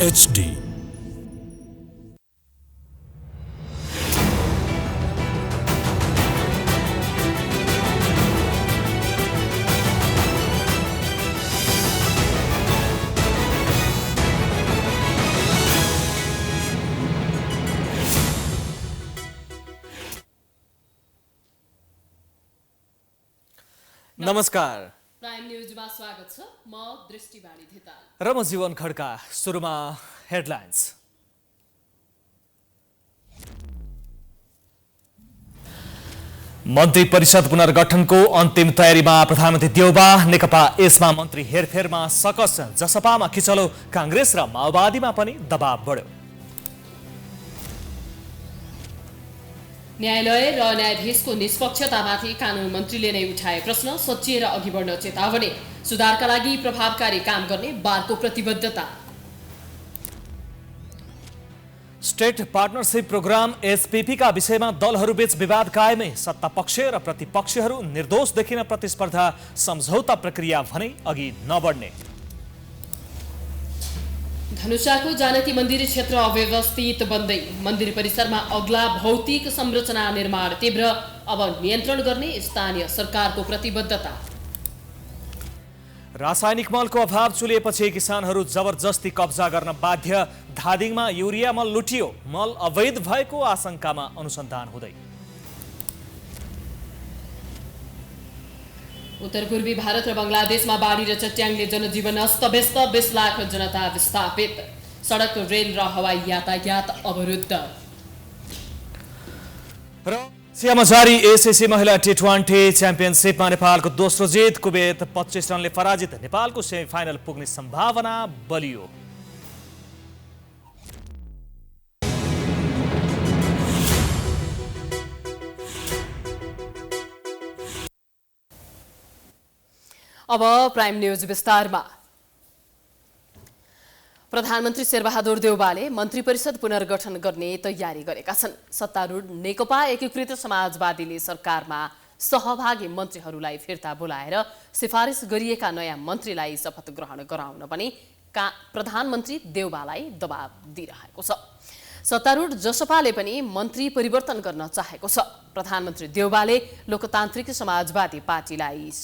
HD। नमस्कार, प्राइम न्यूजमा स्वागत छ। म दृष्टिबाणी धिताल र म जीवन खड्का। सुरुमा हेडलाइन्स। मन्त्री परिषद पुनर्गठनको अन्तिम तयारीमा प्रधानमन्त्री देउबा। नेकपा यसमा मन्त्री हेरफेरमा सकस। जसपामा खिचलो। कांग्रेस र माओवादीमा पनि दबाव बढ्यो। न्यायालय र न्यायाधीशको निष्पक्षतामाथि कानुन मन्त्रीले नै उठाए प्रश्न। सच्याएर अघि बढ्न चेतावनी। सुधारका लागि प्रभावकारी काम गर्ने बारको प्रतिबद्धता। स्टेट पार्टनरशिप प्रोग्राम SPP का विषयमा दलहरूबीच विवाद कायमै। सत्ता पक्ष र प्रतिपक्षहरू निर्दोष देखिन प्रतिस्पर्धा। सम्झौता प्रक्रिया भने अघि नबढ्ने। धनुषाको जानकी मन्दिर क्षेत्र अव्यवस्थित बन्दै। मन्दिर परिसरमा अग्ला भौतिक संरचना निर्माण तीव्र। अब नियन्त्रण गर्ने स्थानीय सरकारको प्रतिबद्धता। रासायनिक मलको अभाव चुलिएपछि किसानहरू जबरजस्ती कब्जा गर्न बाध्य। धादिङमा युरिया मल लुटियो। मल अवैध भएको आशंकामा अनुसन्धान हुँदै। उत्तर पूर्वी भारत र बङ्गलादेशमा बाढी र चट्याङले जनजीवन अस्तव्यस्त। 20 लाख जनता विस्थापित। सडक, रेल र हवाई यातायात अवरुद्ध। र एसियामा जारी ACC महिला T20 च्याम्पियनसिपमा नेपालको दोस्रो जित। कुवेत 25 रनले पराजित। नेपालको सेमिफाइनल पुग्ने सम्भावना बलियो। अब प्राइम न्यूज विस्तारमा। प्रधानमन्त्री शेरबहादुर देउबाले मन्त्री परिषद पुनर्गठन गर्ने तयारी गरेका छन्। सत्तारूढ नेकपा एकीकृत समाजवादीले सरकारमा सहभागी मन्त्रीहरूलाई फिर्ता बोलाएर सिफारिस गरिएका नयाँ मन्त्रीलाई शपथ ग्रहण गराउन पनि प्रधानमन्त्री देउबालाई दबाब दिइरहेको छ। सत्तारूढ जसपाले पनि मन्त्री परिवर्तन गर्न चाहेको छ। प्रधानमन्त्री देउबाले लोकतान्त्रिक समाजवादी पार्टीलाई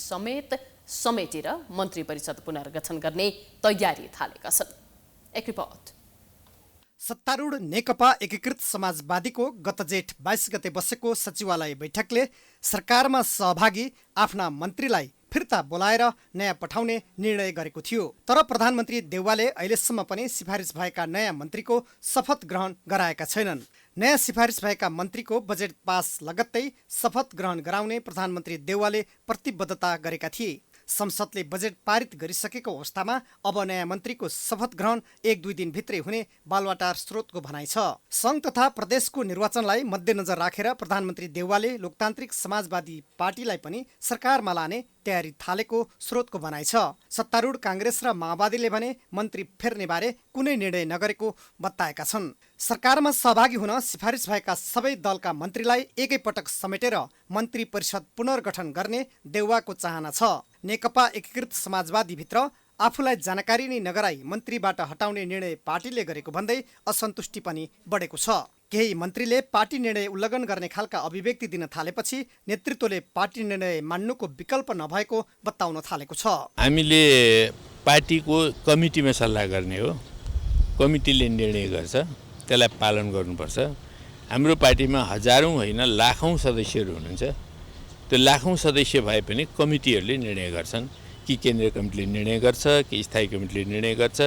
समेटेर मन्त्री परिषद पुनर्गठन गर्ने तयारी थालेका छन्। एक रिपोर्ट। सत्तारूढ नेकपा एकीकृत समाजवादीको गत जेठ 22 गते बसेको सचिवालय बैठकले सरकारमा सहभागी आफ्ना मन्त्रीलाई फिर्ता बोलाएर नयाँ पठाउने निर्णय गरेको थियो। तर प्रधानमन्त्री देउवाले अहिलेसम्म पनि सिफारिस भएका नयाँ मन्त्रीको शपथ ग्रहण गराएका छैनन्। नयाँ सिफारिस भएका मन्त्रीको बजेट पास लगत्तै शपथ ग्रहण गराउने प्रधानमन्त्री देउवाले प्रतिबद्धता गरेका थिए। संसदले बजेट पारित गरिसकेको अवस्थामा अब नयाँ मन्त्रीको शपथ ग्रहण 1-2 दिनभित्रै हुने बालुवाटार स्रोतको भनाइ छ। सङ्घ तथा प्रदेशको निर्वाचनलाई मध्यनजर राखेर प्रधानमन्त्री देउवाले लोकतान्त्रिक समाजवादी पार्टीलाई पनि सरकारमा लाने तयारी थालेको स्रोतको भनाइ छ। सत्तारूढ कांग्रेस र माओवादीले भने मन्त्री फेर्ने बारे कुनै निर्णय नगरेको बताएका छन्। सरकारमा सहभागी हुन सिफारिस भएका सबै दलका मन्त्रीलाई एकैपटक समेटेर मन्त्री परिषद पुनर्गठन गर्ने देउवाको चाहना छ। नेकपा एकीकृत समाजवादीभित्र आफूलाई जानकारी नै नगराई मन्त्रीबाट हटाउने निर्णय पार्टीले गरेको भन्दै असन्तुष्टि पनि बढेको छ। केही मन्त्रीले पार्टी निर्णय उल्लङ्घन गर्ने खालका अभिव्यक्ति दिन थालेपछि नेतृत्वले पार्टी निर्णय मान्नुको विकल्प नभएको बताउन थालेको छ। हामीले पार्टीको कमिटीमा सल्लाह गर्ने हो। कमिटीले निर्णय गर्छ, त्यसलाई पालन गर्नुपर्छ। हाम्रो पार्टीमा हजारौँ होइन लाखौँ सदस्यहरू हुनुहुन्छ। त्यो लाखौँ सदस्य भए पनि कमिटीहरूले निर्णय गर्छन्। कि केन्द्रीय कमिटीले निर्णय गर्छ, कि स्थायी कमिटीले निर्णय गर्छ,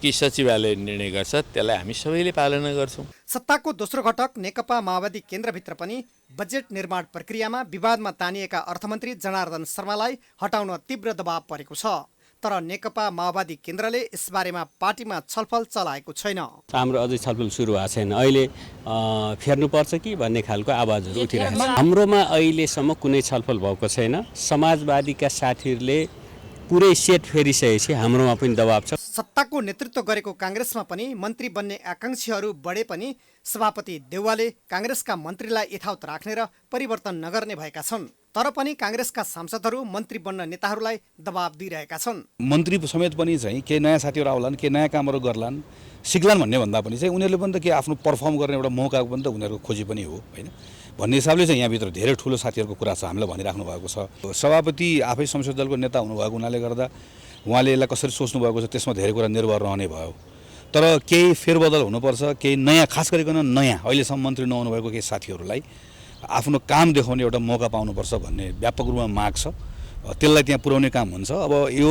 कि सचिवालय निर्णय गर्छ, त्यसलाई हामी सबैले पालना गर्छौँ। सत्ताको दोस्रो घटक नेकपा माओवादी केन्द्रभित्र पनि बजेट निर्माण प्रक्रियामा विवादमा तानिएका अर्थमन्त्री जनार्दन शर्मालाई हटाउन तीव्र दबाव परेको छ। तर नेकपा माओवादी केन्द्रले यसबारेमा पार्टीमा छलफल चलाएको छैन। हाम्रो अझै छलफल सुरु भएको छैन। अहिले फेर्नुपर्छ कि भन्ने खालको आवाजहरू उठिरहेको छ। हाम्रोमा अहिलेसम्म कुनै छलफल भएको छैन। समाजवादीका साथीहरूले पुरै सेट फेरिसकेपछि हाम्रोमा पनि दबाब छ। सत्ताको नेतृत्व गरेको कांग्रेसमा पनि मन्त्री बन्ने आकांक्षीहरू बढे पनि सभापति देउवाले कांग्रेसका मन्त्रीलाई यथावत राख्ने र परिवर्तन नगर्ने भएका छन्। तर पनि काङ्ग्रेसका सांसदहरू मन्त्री बन्न नेताहरूलाई दबाब दिइरहेका छन्। मन्त्री समेत पनि चाहिँ केही नयाँ साथीहरू आउलान्, केही नयाँ कामहरू गर्लान्, सिक्लान् भन्ने भन्दा पनि चाहिँ उनीहरूले पनि त के आफ्नो पर्फर्म गर्ने एउटा मौका पनि त उनीहरूको खोजी पनि हो होइन भन्ने हिसाबले चाहिँ यहाँभित्र धेरै ठुलो साथीहरूको कुरा छ, हामीलाई भनिराख्नु भएको छ। सभापति आफै संसदीय दलको नेता हुनुभएको हुनाले गर्दा उहाँले यसलाई कसरी सोच्नु भएको छ त्यसमा धेरै कुरा निर्भर रहने भयो। तर केही फेरबदल हुनुपर्छ, केही नयाँ, खास गरिकन नयाँ अहिलेसम्म मन्त्री नहुनु भएको केही साथीहरूलाई आफ्नो काम देखाउने एउटा मौका पाउनुपर्छ भन्ने व्यापक रूपमा माग छ। त्यसलाई त्यहाँ पुर्याउने काम हुन्छ। अब यो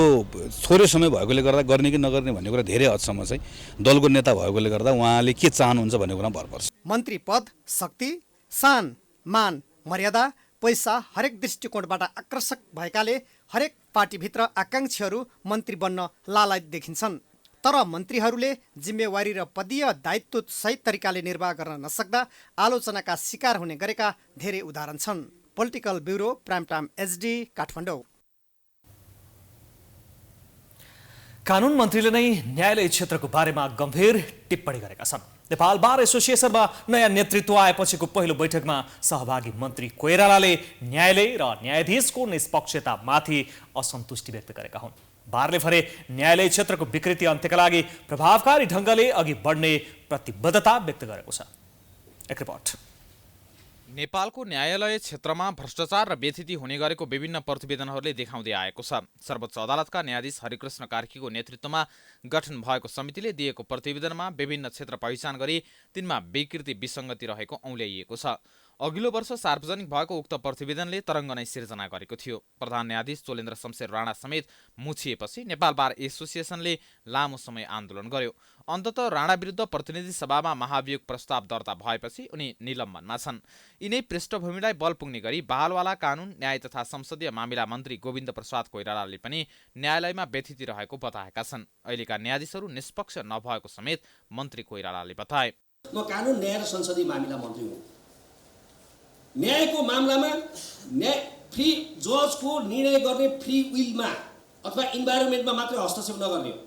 थोरै समय भएकोले गर्दा गर्ने कि नगर्ने भन्ने कुरा धेरै हदसम्म चाहिँ दलको नेता भएकोले गर्दा उहाँले के चाहनुहुन्छ भन्ने कुरा भर पर्छ। मन्त्री पद, शक्ति, सान, मान, मर्यादा, पैसा हरेक दृष्टिकोणबाट आकर्षक भएकाले हरेक पार्टीभित्र आकाङ्क्षीहरू मन्त्री बन्न लालायत देखिन्छन्। तर मन्त्रीहरूले जिम्मेवारी र पदीय दायित्व सही तरिकाले निर्वाह गर्न नसक्दा आलोचनाका शिकार हुने गरेका धेरै उदाहरण छन्। Political bureau, prime time HD, Kathmandu. कानुन मन्त्रीले नै न्यायालय क्षेत्रको बारेमा गम्भीर टिप्पणी गरेका छन्। नेपाल बार एसोसिएसनमा नयाँ नेतृत्व आएपछिको पहिलो बैठकमा सहभागी मन्त्री कोइरालाले न्यायालय र न्यायाधीशको निष्पक्षतामाथि असन्तुष्टि व्यक्त गरेका हुन्। बारले भने न्यायालय क्षेत्रको विकृति अन्त्यका लागि प्रभावकारी ढङ्गले अघि बढ्ने प्रतिबद्धता व्यक्त गरेको छ। एक रिपोर्ट। नेपालको न्यायालय क्षेत्रमा भ्रष्टाचार र व्यथिति हुने गरेको विभिन्न प्रतिवेदनहरूले देखाउँदै आएको छ। सर्वोच्च अदालतका न्यायाधीश हरिकृष्ण कार्कीको नेतृत्वमा गठन भएको समितिले दिएको प्रतिवेदनमा विभिन्न क्षेत्र पहिचान गरी तिनमा विकृति विसङ्गति रहेको औल्याइएको छ। अघिल्लो वर्ष सार्वजनिक भएको उक्त प्रतिवेदनले तरङ्ग नै सिर्जना गरेको थियो। प्रधान न्यायाधीश चोलेन्द्र शमशेर राणा समेत मुछिएपछि नेपाल बार एसोसिएसनले लामो समय आन्दोलन गर्यो। अन्ततः राणा विरुद्ध प्रतिनिधि सभामा महाभियोग प्रस्ताव दर्ता भएपछि उनी निलम्बनमा छन्। यिनै पृष्ठभूमिलाई बल पुग्ने गरी बहालवाला कानुन, न्याय तथा संसदीय मामिला मन्त्री गोविन्द प्रसाद कोइरालाले पनि न्यायालयमा व्यथिति रहेको बताएका छन्। अहिलेका न्यायाधीशहरू निष्पक्ष नभएको समेत मन्त्री कोइरालाले बताए। म कानुन, न्याय र संसदीय मामिला मन्त्री हुँ। न्यायको मामलामा फ्री जजको निर्णय गर्ने फ्री विलमा अथवा इन्भाइरोमेन्टमा मात्रै हस्तक्षेप नगर्ने हो।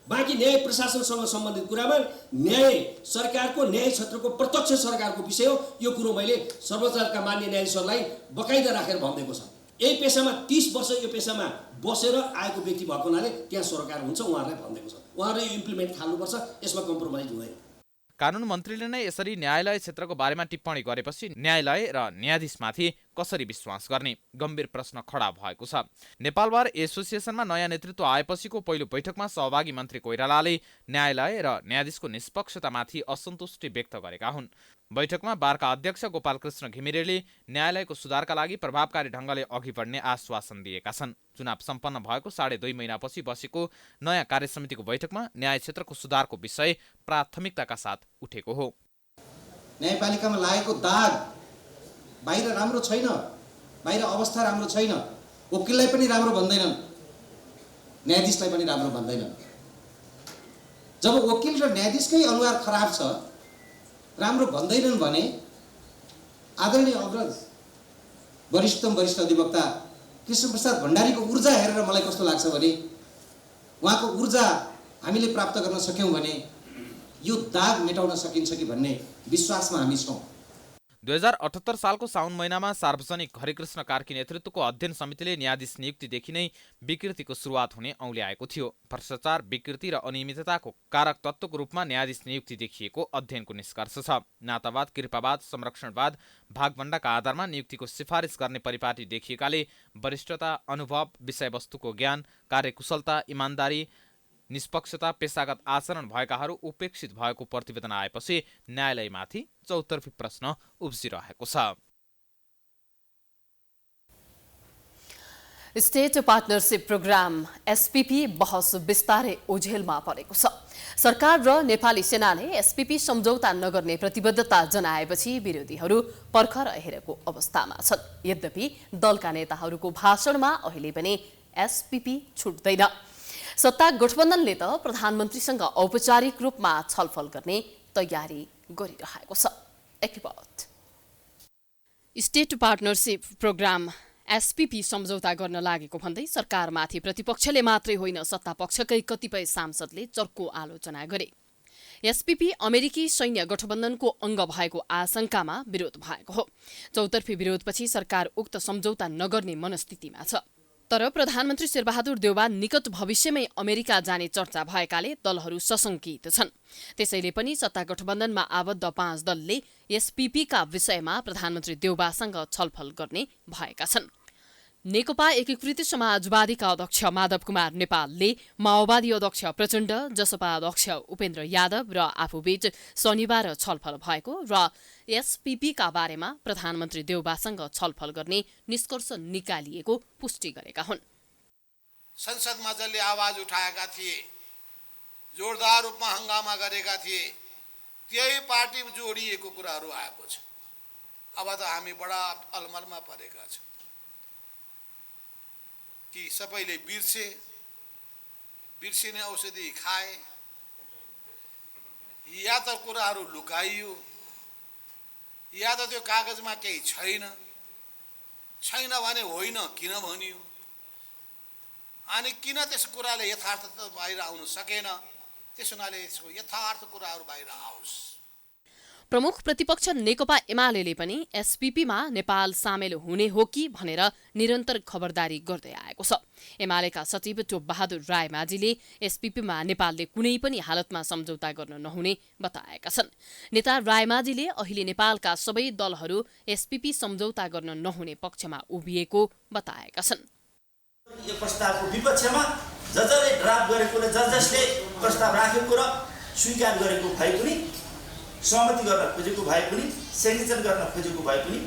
बाँकी न्याय प्रशासनसँग सम्बन्धित कुरामा न्याय सरकारको, न्याय क्षेत्रको प्रत्यक्ष सरकारको विषय हो। यो कुरो मैले सर्वोच्च अदालतका मान्य न्यायाधीशहरूलाई बकाइदा राखेर भनिदिएको छ। यही पेसामा 30 वर्ष यो पेसामा बसेर आएको व्यक्ति भएको हुनाले त्यहाँ सरकार हुन्छ, उहाँहरूलाई भनिदिएको छ। उहाँहरूले यो इम्प्लिमेन्ट थाल्नुपर्छ, यसमा कम्प्रोमाइज हुँदैन। कानुन मन्त्रीले नै यसरी न्यायालय क्षेत्रको बारेमा टिप्पणी गरेपछि न्यायालय र न्यायाधीशमाथि कसरी विश्वास गर्ने गम्भीर प्रश्न खडा भएको छ। नेपाल बार एसोसिएसनमा नयाँ नेतृत्व आएपछिको पहिलो बैठकमा सहभागी मन्त्री कोइरालाले न्यायालय र न्यायाधीशको निष्पक्षतामाथि असन्तुष्टि व्यक्त गरेका हुन्। बैठकमा बारका अध्यक्ष गोपालकृष्ण घिमिरेले न्यायालयको सुधारका लागि प्रभावकारी ढङ्गले अघि बढ्ने आश्वासन दिएका छन्। चुनाव सम्पन्न भएको 2.5 महिनापछि बसेको नयाँ कार्यसमितिको बैठकमा न्याय क्षेत्रको सुधारको विषय प्राथमिकताका साथ उठेको हो। न्यायपालिकामा लागेको दाग बाहिर राम्रो छैन, बाहिर अवस्था राम्रो छैन, वकिललाई पनि राम्रो भन्दैनन्, न्यायाधीशलाई पनि राम्रो भन्दैनन्। जब वकिल र न्यायाधीशकै अनुहार खराब छ, राम्रो भन्दैनन् भने आदरणीय अग्रज वरिष्ठ अधिवक्ता कृष्णप्रसाद भण्डारीको ऊर्जा हेरेर मलाई कस्तो लाग्छ भने उहाँको ऊर्जा हामीले प्राप्त गर्न सक्यौँ भने यो दाग मेटाउन सकिन्छ कि भन्ने विश्वासमा हामी छौँ। 2078 सालको साउन महिनामा सार्वजनिक हरिकृष्ण कार्की नेतृत्वको अध्ययन समितिले न्यायाधीश नियुक्तिदेखि नै विकृतिको सुरुवात हुने औल्याएको थियो। भ्रष्टाचार, विकृति र अनियमितताको कारक तत्त्वको रूपमा न्यायाधीश नियुक्ति देखिएको अध्ययनको निष्कर्ष छ। नातावाद, कृपावाद, संरक्षणवाद, भागभण्डाका आधारमा नियुक्तिको सिफारिस गर्ने परिपाटी देखिएकाले वरिष्ठता, अनुभव, विषयवस्तुको ज्ञान, कार्यकुशलता, इमान्दारी, निष्पक्षता, पेशागत आचरण भएकाहरू उपेक्षित भएको प्रतिवेदन आएपछि न्यायालयमाथि चौतर्फी प्रश्न उब्जिरहेको छ। स्टेट पार्टनरशिप प्रोग्राम SPP बहस बिस्तारै ओझेलमा परेको छ। सरकार र नेपाली सेनाले SPP सम्झौता नगर्ने प्रतिबद्धता जनाएपछि विरोधीहरू पर्खर हेरेको अवस्थामा छन्। यद्यपि दलका नेताहरूको भाषणमा अहिले पनि SPP छुट्दैन। सत्ता गठबन्धनले त प्रधानमन्त्रीसँग औपचारिक रूपमा छलफल गर्ने तयारी गरिरहेको छ। एक रिपोर्ट। स्टेट पार्टनरशिप प्रोग्राम SPP सम्झौता गर्न लागेको भन्दै सरकारमाथि प्रतिपक्षले मात्रै होइन सत्तापक्षकै कतिपय सांसदले चर्को आलोचना गरे। एसपीपी अमेरिकी सैन्य गठबन्धनको अङ्ग भएको आशंकामा विरोध भएको हो। चौतर्फी विरोधपछि सरकार उक्त सम्झौता नगर्ने मनस्थितिमा छ। तर प्रधानमन्त्री शेरबहादुर देउबा निकट भविष्यमै अमेरिका जाने चर्चा भएकाले दलहरू सशंकित छन्। त्यसैले पनि सत्ता गठबन्धनमा आबद्ध 5 दलले एसपीपीका विषयमा प्रधानमन्त्री देउबासँग छलफल गर्ने भएका छन्। नेकपा एकीकृत समाजवादीका अध्यक्ष माधव कुमार नेपालले माओवादी अध्यक्ष प्रचण्ड, जसपा अध्यक्ष उपेन्द्र यादव र आफूबीच शनिबार छलफल भएको र एसपीपीका बारेमा प्रधानमन्त्री देउबासँग छलफल गर्ने निष्कर्ष निकालिएको पुष्टि गरेका हुन्। संसदमा जसले आवाज उठाएका थिए, जोरदार रूपमा हंगामा गरेका थिए, त्यही पार्टी जोडिएको कुराहरू आएको छ। अब त हामी बडा अलमलमा परेका छौँ कि सबैले बिर्सिने औषधि खाए, या त कुराहरू लुकाइयो, या त त्यो कागजमा केही छैन भने होइन किन भनियो, अनि किन त्यस कुराले यथार्थ बाहिर आउन सकेन। त्यस हुनाले यसको यथार्थ कुराहरू बाहिर आओस्। प्रमुख प्रतिपक्ष नेकपा एमाले पनि एसपीपीमा नेपाल सामेल हुने हो कि भनेर निरन्तर खबरदारी गर्दै आएको छ। एमालेका सचिव टोप बहादुर रायमाझीले एसपीपीमा नेपालले कुनै पनि हालतमा सम्झौता गर्न नहुने बताएका छन्। नेता रायमाझीले अहिले नेपालका सबै दलहरू एसपीपी सम्झौता गर्न नहुने पक्षमा उभिएको बताएका छन्। यो प्रस्तावको विपक्षमा जसले ड्राफ्ट गरेको र जसले प्रस्ताव राखेको र स्वीकार गरेको भए पनि, सहमति गर्न खोजेको भए पनि, सिग्नेचर गर्न खोजेको भए पनि,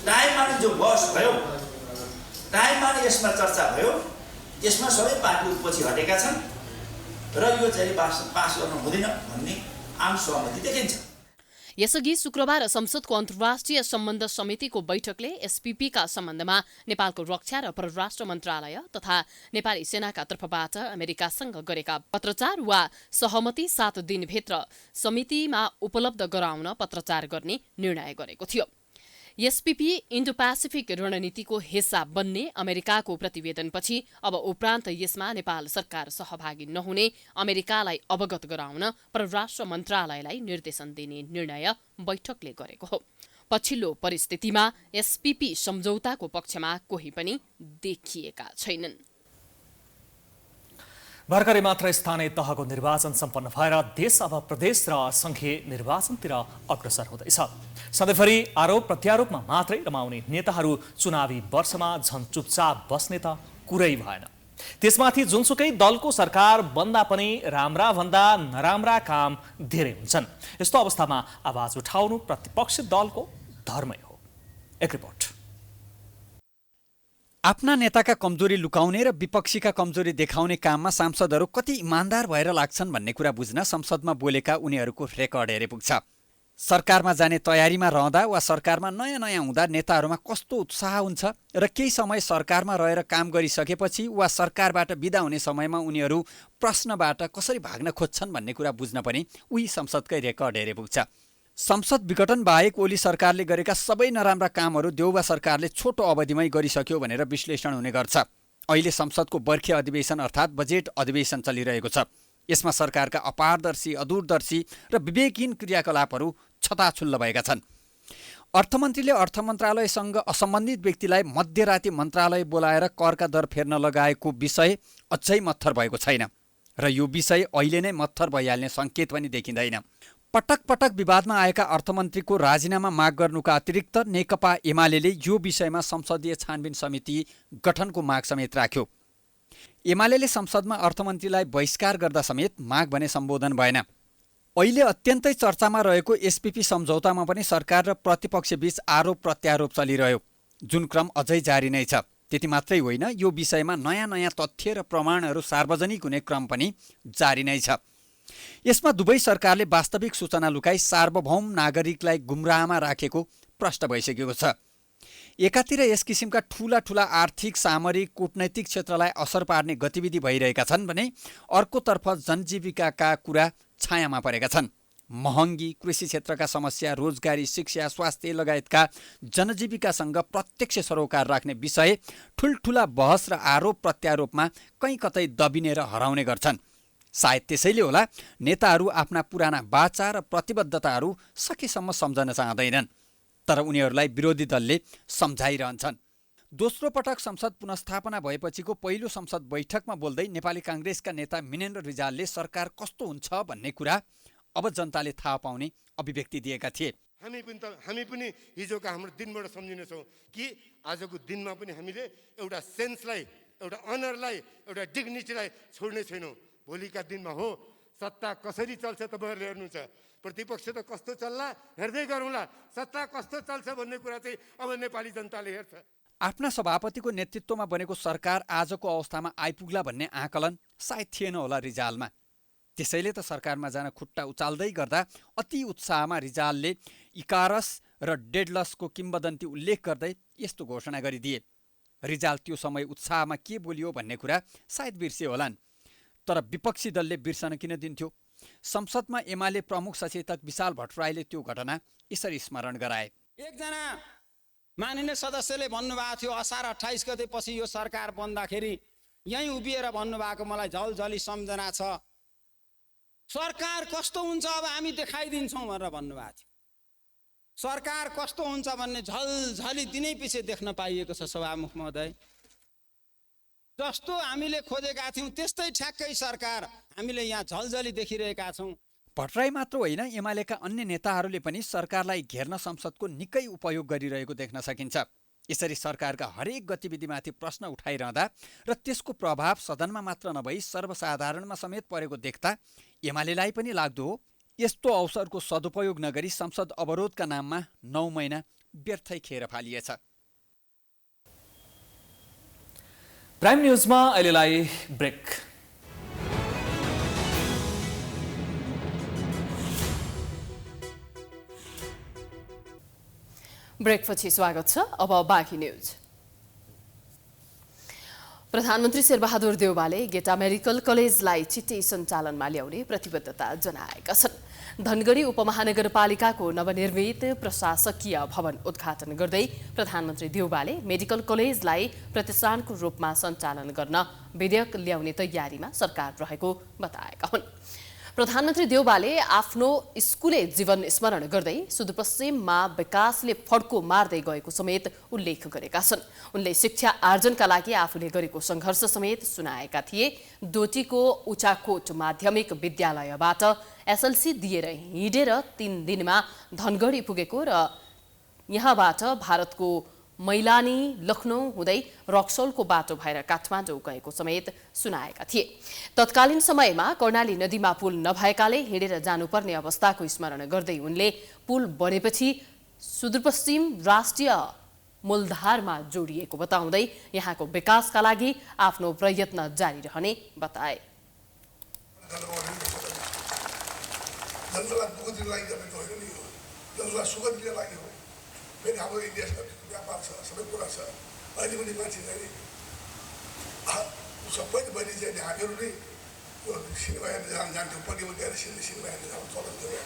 टाइममा जो बहस भयो, टाइममा यसमा चर्चा भयो, यसमा सबै पार्टीहरू पछि हटेका छन् र यो चाहिँ पास गर्न हुँदैन भन्ने आम सहमति देखिन्छ। यसअघि शुक्रबार संसदको अन्तर्राष्ट्रिय सम्बन्ध समितिको बैठकले एसपीपीका सम्बन्धमा नेपालको रक्षा र परराष्ट्र मन्त्रालय तथा नेपाली सेनाका तर्फबाट अमेरिकासँग गरेका पत्रचार वा सहमति 7 दिनभित्र समितिमा उपलब्ध गराउन पत्रचार गर्ने निर्णय गरेको थियो। एसपीपी इन्डो पेसिफिक रणनीतिको हिस्सा बन्ने अमेरिकाको प्रतिवेदनपछि अब उपरान्त यसमा नेपाल सरकार सहभागी नहुने अमेरिकालाई अवगत गराउन परराष्ट्र मन्त्रालयलाई निर्देशन दिने निर्णय बैठकले गरेको हो। पछिल्लो परिस्थितिमा एसपीपी सम्झौताको पक्षमा कोही पनि देखिएका छैनन्। भर्खरै मात्र स्थानीय तहको निर्वाचन सम्पन्न भएर देश अब प्रदेश र संघीय निर्वाचनतिर अग्रसर हुँदैछ। सधैँभरि आरोप प्रत्यारोपमा मात्रै रमाउने नेताहरू चुनावी वर्षमा झन् चुपचाप बस्ने त कुरै भएन। त्यसमाथि जुनसुकै दलको सरकार बन्दा पनि राम्रा भन्दा नराम्रा काम धेरै हुन्छन्। यस्तो अवस्थामा आवाज उठाउनु प्रतिपक्षी दलको धर्मै हो। एक रिपोर्ट। आफ्ना नेताका कमजोरी लुकाउने र विपक्षीका कमजोरी देखाउने काममा सांसदहरू कति इमान्दार भएर लाग्छन् भन्ने कुरा बुझ्न संसदमा बोलेका उनीहरूको रेकर्ड हेरे पुग्छ। सरकारमा जाने तयारीमा रहँदा वा सरकारमा नयाँ हुँदा नेताहरूमा कस्तो उत्साह हुन्छ र केही समय सरकारमा रहेर काम गरिसकेपछि वा सरकारबाट बिदा हुने समयमा उनीहरू प्रश्नबाट कसरी भाग्न खोज्छन् भन्ने कुरा बुझ्न पनि उही संसदकै रेकर्ड हेरे पुग्छ। संसद विघटन बाहेक ओली सरकारले गरेका सबै नराम्रा कामहरू देउबा सरकारले छोटो अवधिमै गरिसक्यो भनेर विश्लेषण हुने गर्छ। अहिले संसदको बर्खे अधिवेशन अर्थात् बजेट अधिवेशन चलिरहेको छ। यसमा सरकारका अपारदर्शी, अदूरदर्शी र विवेकहीन क्रियाकलापहरू छताछुल्ल भएका छन्। अर्थमन्त्रीले अर्थ मन्त्रालयसँग असम्बन्धित व्यक्तिलाई मध्यराति मन्त्रालय बोलाएर करका दर फेर्न लगाएको विषय अझै मत्थर भएको छैन र यो विषय अहिले नै मत्थर भइहाल्ने सङ्केत पनि देखिँदैन। पटक पटक विवादमा आएका अर्थमन्त्रीको राजीनामा माग गर्नुका अतिरिक्त नेकपा एमालेले यो विषयमा संसदीय छानबिन समिति गठनको माग समेत राख्यो। एमालेले संसदमा अर्थमन्त्रीलाई बहिष्कार गर्दा समेत माग भने सम्बोधन भएन। अहिले अत्यन्तै चर्चामा रहेको एसपीपी सम्झौतामा पनि सरकार र प्रतिपक्षबीच आरोप प्रत्यारोप चलिरह्यो, जुन क्रम अझै जारी नै छ। त्यति मात्रै होइन, यो विषयमा नयाँ तथ्य र प्रमाणहरू सार्वजनिक हुने क्रम पनि जारी नै छ। यसमा दुवै सरकारले वास्तविक सूचना लुकाई सार्वभौम नागरिकलाई गुमराहमा राखेको प्रष्ट भइसकेको छ। एकातिर यस किसिमका ठूला आर्थिक, सामरिक, कूटनैतिक क्षेत्रलाई असर पार्ने गतिविधि भइरहेका छन् भने अर्कोतर्फ जनजीविकाका कुरा छायामा परेका छन्। महँगी, कृषि क्षेत्रका समस्या, रोजगारी, शिक्षा, स्वास्थ्य लगायतका जनजीविकासँग प्रत्यक्ष सरोकार राख्ने विषय ठुल्ठुला बहस र आरोप प्रत्यारोपमा कहीँ कतै दबिने र हराउने गर्छन्। सायद त्यसैले होला नेताहरू आफ्ना पुराना बाचा र प्रतिबद्धताहरू सकेसम्म सम्झन चाहँदैनन्, तर उनीहरूलाई विरोधी दलले सम्झाइरहन्छन्। दोस्रो पटक संसद पुनस्थापना भएपछिको पहिलो संसद बैठकमा बोल्दै नेपाली काङ्ग्रेसका नेता मिनेन्द्र रिजालले सरकार कस्तो हुन्छ भन्ने कुरा अब जनताले थाहा पाउने अभिव्यक्ति दिएका थिए। हामी पनि हिजोका हाम्रो दिनबाट सम्झिनेछौँ कि आजको दिनमा पनि हामीले एउटा सेन्सलाई, एउटा अनरलाई, एउटा डिग्निटीलाई छोड्ने छैनौँ। भोलिका दिनमा हो सत्ता कसरी चल्छ तपाईँहरूले हेर्नुहुन्छ, प्रतिपक्ष त कस्तो चल्ला हेर्दै गरौँला, सत्ता कस्तो चल्छ भन्ने कुरा चाहिँ अब नेपाली जनताले हेर्छ। आफ्ना सभापतिको नेतृत्वमा बनेको सरकार आजको अवस्थामा आइपुग्ला भन्ने आकलन सायद थिएन होला रिजालमा। त्यसैले त सरकारमा जान खुट्टा उचाल्दै गर्दा अति उत्साहमा रिजालले इकारस र डेडलसको किम्बदन्ती उल्लेख गर्दै यस्तो घोषणा गरिदिए। रिजाल त्यो समय उत्साहमा के बोलियो भन्ने कुरा सायद बिर्से होलान्, तर विपक्षी दलले बिर्सन किन दिन्थ्यो? संसदमा एमाले प्रमुख सचेतक विशाल भट्टराईले त्यो घटना यसरी स्मरण गराए। एकजना माननीय सदस्यले भन्नुभएको थियो असार 28 गते पछि यो सरकार बन्दाखेरि यहीँ उभिएर भन्नुभएको मलाई झलझली सम्झना छ, सरकार कस्तो हुन्छ अब हामी देखाइदिन्छौँ भनेर भन्नुभएको थियो। सरकार कस्तो हुन्छ भन्ने झलझली दिनै पछि देख्न पाइएको छ सभामुख महोदय। जस्तो हामीले खोजेका थियौँ त्यस्तै ठ्याक्कै सरकार हामीले यहाँ झलझली देखिरहेका छौँ। भट्टराई मात्र होइन, एमालेका अन्य नेताहरूले पनि सरकारलाई घेर्न संसदको निकै उपयोग गरिरहेको देख्न सकिन्छ। यसरी सरकारका हरेक गतिविधिमाथि प्रश्न उठाइरहँदा र त्यसको प्रभाव सदनमा मात्र नभई सर्वसाधारणमा समेत परेको देख्दा एमालेलाई पनि लाग्दो हो यस्तो अवसरको सदुपयोग नगरी संसद अवरोधका नाममा 9 महिना व्यर्थै खेर फालिएछ। प्राइम न्युजमा अहिलेलाई ब्रेक। ब्रेकपछि स्वागत छ। अब बाँकी न्युज। प्रधानमन्त्री शेरबहादुर देउवाले गेटा मेडिकल कलेजलाई छिट्टै सञ्चालनमा ल्याउने प्रतिबद्धता जनाएका छन्। धनगढी उपमहानगरपालिकाको नवनिर्मित प्रशासकीय भवन उद्घाटन गर्दै प्रधानमन्त्री देउवाले मेडिकल कलेजलाई प्रतिष्ठानको रूपमा सञ्चालन गर्न विधेयक ल्याउने तयारीमा सरकार रहेको बताएका हुन्। प्रधानमन्त्री देउवाले आफ्नो स्कुले जीवन स्मरण गर्दै सुदूरपश्चिममा विकासले फड्को मार्दै गएको समेत उल्लेख गरेका छन्। उनले शिक्षा आर्जनका लागि आफूले गरेको सङ्घर्ष समेत सुनाएका थिए। डोटीको उचाकोट माध्यमिक विद्यालयबाट एसएलसी दिएर हिँडेर 3 दिनमा धनगढी पुगेको र यहाँबाट भारतको मैलानी लखनऊ हुँदै रक्सौलको बाटो भएर काठमाडौँ गएको समेत सुनाएका थिए। तत्कालीन समयमा कर्णाली नदीमा पुल नभएकाले हिँडेर जानुपर्ने अवस्थाको स्मरण गर्दै उनले पुल बनेपछि सुदूरपश्चिम राष्ट्रिय मूलधारमा जोडिएको बताउँदै यहाँको विकासका लागि आफ्नो प्रयत्न जारी रहने बताए। व्यापार छ, सबै कुरा छ। अहिले पनि मान्छे चाहिँ सबै बहिनी चाहिँ हामीहरू नै यो सिनेमा हेर्न जान्थ्यौँ, पट्टिमा गएर सिनेमा हेर्न जानु चलन थियो।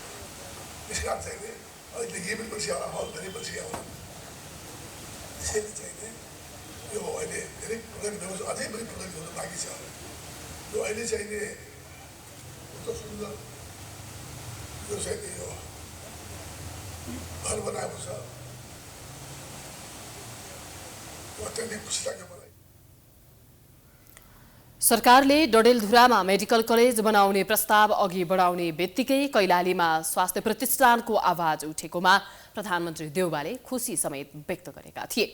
त्यस कारण चाहिँ अहिले गेमिङ पनि होला, हल धेरै पनि होला। त्यसैले चाहिँ यो अहिले धेरै प्रगति भएको छ, अझै पनि प्रगति हुन बाँकी छ। यो अहिले चाहिँ कस्तो सुन्दर यो चाहिँ यो घर बनाएको छ। सरकारले डडेलधुरामा मेडिकल कलेज बनाउने प्रस्ताव अघि बढाउने बित्तिकै कैलालीमा स्वास्थ्य प्रतिष्ठानको आवाज उठेकोमा प्रधानमन्त्री देउवाले खुसी समेत व्यक्त गरेका थिए।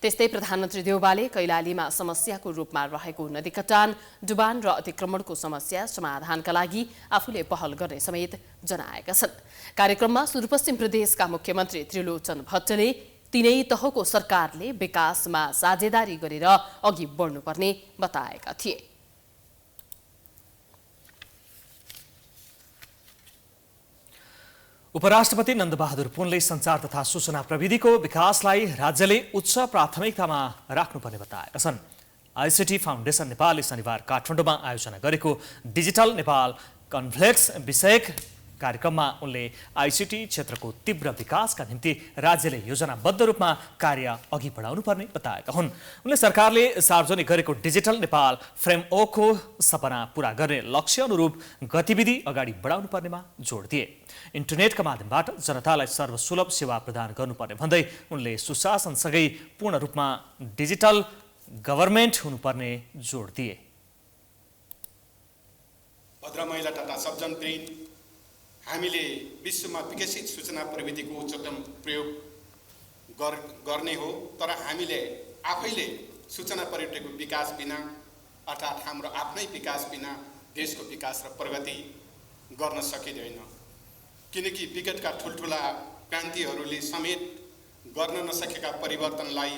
त्यस्तै प्रधानमन्त्री देउवाले कैलालीमा समस्याको रूपमा रहेको नदी कटान, डुबान र अतिक्रमणको समस्या समाधानका लागि आफूले पहल गर्ने समेत जनाएका छन्। कार्यक्रममा सुदूरपश्चिम प्रदेशका मुख्यमन्त्री त्रिलोचन भट्टले तीनै तहको सरकारले विकासमा साझेदारी गरेर अघि बढ्नुपर्ने बताएका थिए। उपराष्ट्रपति नन्दबहादुर पुनले सञ्चार तथा सूचना प्रविधिको विकासलाई राज्यले उच्च प्राथमिकतामा राख्नुपर्ने बताएका छन्। आइसिटी फाउन्डेसन नेपालले शनिबार काठमाडौँमा आयोजना गरेको डिजिटल नेपाल कन्फ्लेक्स विषयक कार्यक्रममा उनले आइसिटी क्षेत्रको तीव्र विकासका निम्ति राज्यले योजनाबद्ध रूपमा कार्य अघि बढाउनु पर्ने बताएका हुन्। उनले सरकारले सार्वजनिक गरेको डिजिटल नेपाल फ्रेमवर्कको सपना पूरा गर्ने लक्ष्य अनुरूप गतिविधि अगाडि बढाउनु पर्नेमा जोड दिए। इन्टरनेटका माध्यमबाट जनतालाई सर्वसुलभ सेवा प्रदान गर्नुपर्ने भन्दै उनले सुशासनसँगै पूर्ण रूपमा डिजिटल गभर्नमेन्ट हुनुपर्ने जोड दिए। भद्र महिला तथा सबजन ब्रेन हामीले विश्वमा विकसित सूचना प्रविधिको उच्चतम प्रयोग गर्ने हो, तर हामीले आफैले सूचना प्रविधिको विकास बिना अर्थात् हाम्रो आफ्नै विकास बिना देशको विकास र प्रगति गर्न सकिँदैन। किनकि विगतका ठुल्ठुला क्रान्तिहरूले समेत गर्न नसकेका परिवर्तनलाई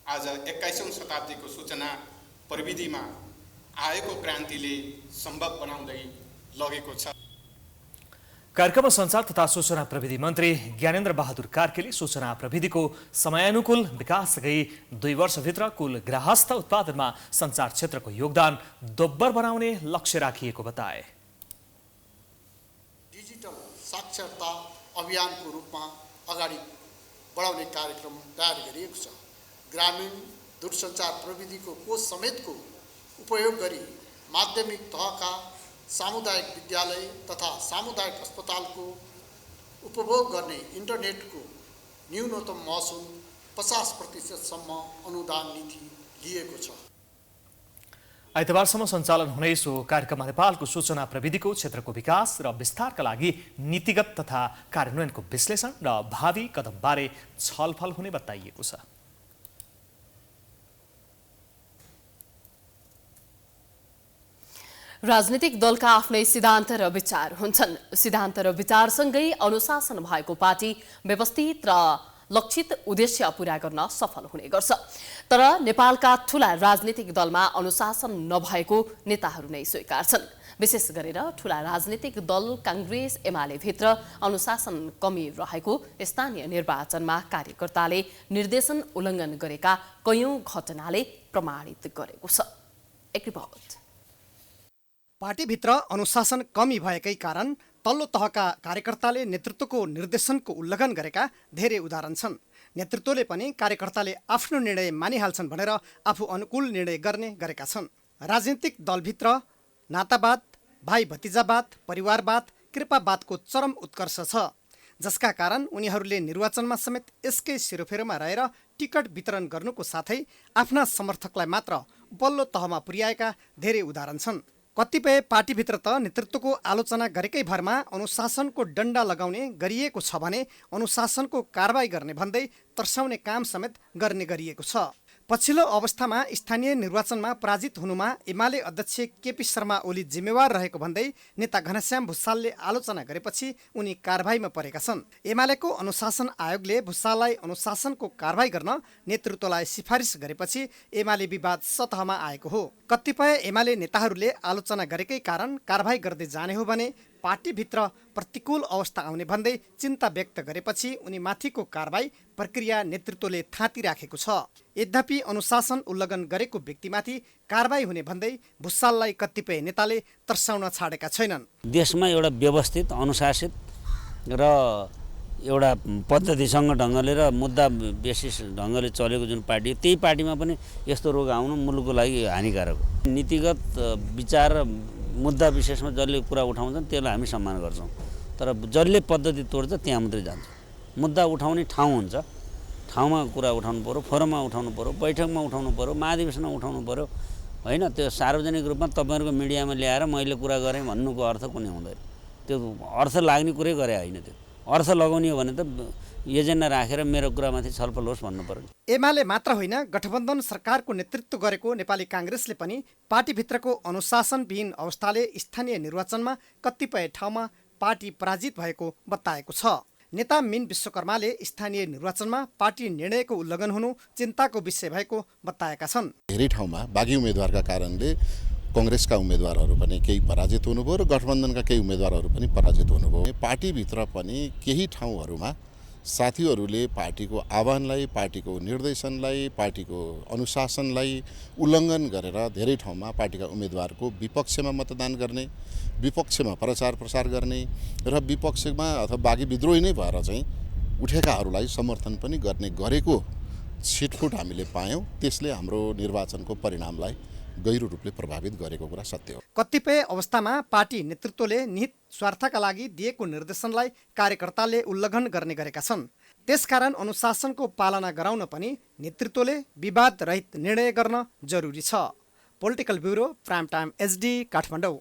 आज 21औं शताब्दीको सूचना प्रविधिमा आएको क्रान्तिले सम्भव बनाउँदै लगेको छ। कार्यक्रममा सञ्चार तथा सूचना प्रविधि मन्त्री ज्ञानेन्द्र बहादुर कार्कीले सूचना प्रविधिको समयानुकूल विकाससँगै 2 वर्षभित्र कुल गृहस्थ उत्पादनमा सञ्चार क्षेत्रको योगदान दोब्बर बनाउने लक्ष्य राखिएको बताए। डिजिटल साक्षरता अभियानको रूपमा अगाडि बढाउने कार्यक्रम तयार गरिएको छ। ग्रामीण दूरसञ्चार प्रविधिको कोष समेतको उपयोग गरी माध्यमिक तहका सामुदायिक विद्यालय तथा सामुदायिक अस्पतालको उपभोग गर्ने इन्टरनेटको न्यूनतम महसुल 50% अनुदान नीति लिएको छ। आइतबारसम्म सञ्चालन हुने सो कार्यक्रममा नेपालको सूचना प्रविधिको क्षेत्रको विकास र विस्तारका लागि नीतिगत तथा कार्यान्वयनको विश्लेषण र भावी कदमबारे छलफल हुने बताइएको छ। राजनीतिक दलका आफ्नै सिद्धान्त र विचार हुन्छन्। सिद्धान्त र विचारसँगै अनुशासन भएको पार्टी व्यवस्थित र लक्षित उद्देश्य पूरा गर्न सफल हुने गर्छ। तर नेपालका ठूला राजनीतिक दलमा अनुशासन नभएको नेताहरू नै स्वीकार छन्। विशेष गरेर ठूला राजनीतिक दल कांग्रेस एमाले भित्र अनुशासन कमी रहेको स्थानीय निर्वाचनमा कार्यकर्ताले निर्देशन उल्लङ्घन गरेका कयौं घटनाले प्रमाणित गरेको छ। एक रिपोर्ट। पार्टीभित्र अनुशासन कमी भएकै कारण तल्लो तहका कार्यकर्ताले नेतृत्वको निर्देशनको उल्लङ्घन गरेका धेरै उदाहरण छन्। नेतृत्वले पनि कार्यकर्ताले आफ्नो निर्णय मानिहाल्छन् भनेर आफू अनुकूल निर्णय गर्ने गरेका छन्। राजनीतिक दलभित्र नातावाद, भाइ भतिजावाद, परिवारवाद, कृपावादको चरम उत्कर्ष छ, जसका कारण उनीहरूले निर्वाचनमा समेत यसकै सेरोफेरोमा रहेर टिकट वितरण गर्नुको साथै आफ्ना समर्थकलाई मात्र उपल्लो तहमा पुर्याएका धेरै उदाहरण छन्। कतिपय पार्टीभित्र त नेतृत्वको आलोचना गरेकै भरमा अनुशासनको डन्डा लगाउने गरिएको छ भने अनुशासनको कारबाही गर्ने भन्दै तर्साउने काम समेत गर्ने गरिएको छ। पछिल्लो अवस्थामा स्थानीय निर्वाचनमा पराजित हुनुमा एमाले अध्यक्ष केपी शर्मा ओली जिम्मेवार रहेको भन्दै नेता घनश्याम भुसालले आलोचना गरेपछि उनी कारबाहीमा परेका छन्। एमालेको अनुशासन आयोगले भुसाललाई अनुशासनको कारबाही गर्न नेतृत्वलाई सिफारिस गरेपछि एमाले विवाद सतहमा आएको हो। कतिपय एमाले नेताहरूले आलोचना गरेकै कारण कारबाही गर्दै जाने हो भने पार्टीभित्र प्रतिकूल अवस्था आउने भन्दै चिन्ता व्यक्त गरेपछि उनी माथिको कारबाही प्रक्रिया नेतृत्वले थाँती राखेको छ। यद्यपि अनुशासन उल्लङ्घन गरेको व्यक्तिमाथि कारबाही हुने भन्दै भुसाललाई कतिपय नेताले तर्साउन छाडेका छैनन्। देशमा एउटा व्यवस्थित अनुशासित र एउटा पद्धतिसँग ढङ्गले र मुद्दा बेसिस ढङ्गले चलेको जुन पार्टी, त्यही पार्टीमा पनि यस्तो रोग आउनु मुलुकको लागि हानिकारक हो। नीतिगत विचार र मुद्दा विशेषमा जसले कुरा उठाउँछन् त्यसलाई हामी सम्मान गर्छौँ, तर जसले पद्धति तोड्छ त्यहाँ मात्रै जान्छ। मुद्दा उठाउने ठाउँ हुन्छ, ठाउँमा कुरा उठाउनु पऱ्यो, फोरममा उठाउनु पऱ्यो, बैठकमा उठाउनु पऱ्यो, महाधिवेशनमा उठाउनु पऱ्यो, होइन? त्यो सार्वजनिक रूपमा तपाईँहरूको मिडियामा ल्याएर मैले कुरा गरेँ भन्नुको अर्थ कुनै हुँदैन। त्यो अर्थ लाग्ने कुरै गरे होइन। त्यो अर्थ लगाउने हो भने त एजेन्डा राखेर मेरो कुरामाथि छलफल होस् भन्नु पर्यो। एमाले मात्र होइन, गठबन्धन सरकारको नेतृत्व गरेको नेपाली कांग्रेसले पनि पार्टीभित्रको अनुशासनविहीन अवस्थाले स्थानीय निर्वाचनमा कतिपय ठाउँमा पार्टी पराजित भएको बताएको छ। नेता मिन विश्वकर्माले स्थानीय निर्वाचनमा पार्टी निर्णयको उल्लङ्घन हुनु चिन्ताको विषय भएको बताएका छन्। धेरै ठाउँमा बागी उम्मेदवारका कारणले कांग्रेसका उम्मेदवारहरू पनि केही पराजित हुनुभयो र गठबन्धनका केही उम्मेदवारहरू पनि पराजित हुनुभयो। पार्टीभित्र पनि केही ठाउँहरूमा साथीहरूले पार्टीको आह्वानलाई, पार्टीको निर्देशनलाई, पार्टीको अनुशासनलाई उल्लङ्घन गरेर धेरै ठाउँमा पार्टीका उम्मेदवारको विपक्षमा मतदान गर्ने, विपक्षमा प्रचार प्रसार गर्ने र विपक्षमा अथवा बागी विद्रोही नै भएर चाहिँ उठेकाहरूलाई समर्थन पनि गर्ने गरेको छिटफुट हामीले पायौँ। त्यसले हाम्रो निर्वाचनको परिणामलाई गहिरो रूपले प्रभावित गरेको कुरा सत्य हो। कतिपय अवस्थामा पार्टी नेतृत्वले निहित स्वार्थका लागि दिएको निर्देशनलाई कार्यकर्ताले उल्लङ्घन गर्ने गरेका छन्। त्यसकारण अनुशासनको पालना गराउन पनि नेतृत्वले विवाद रहित निर्णय गर्न जरुरी छ। Political bureau, prime time HD, Kathmandu.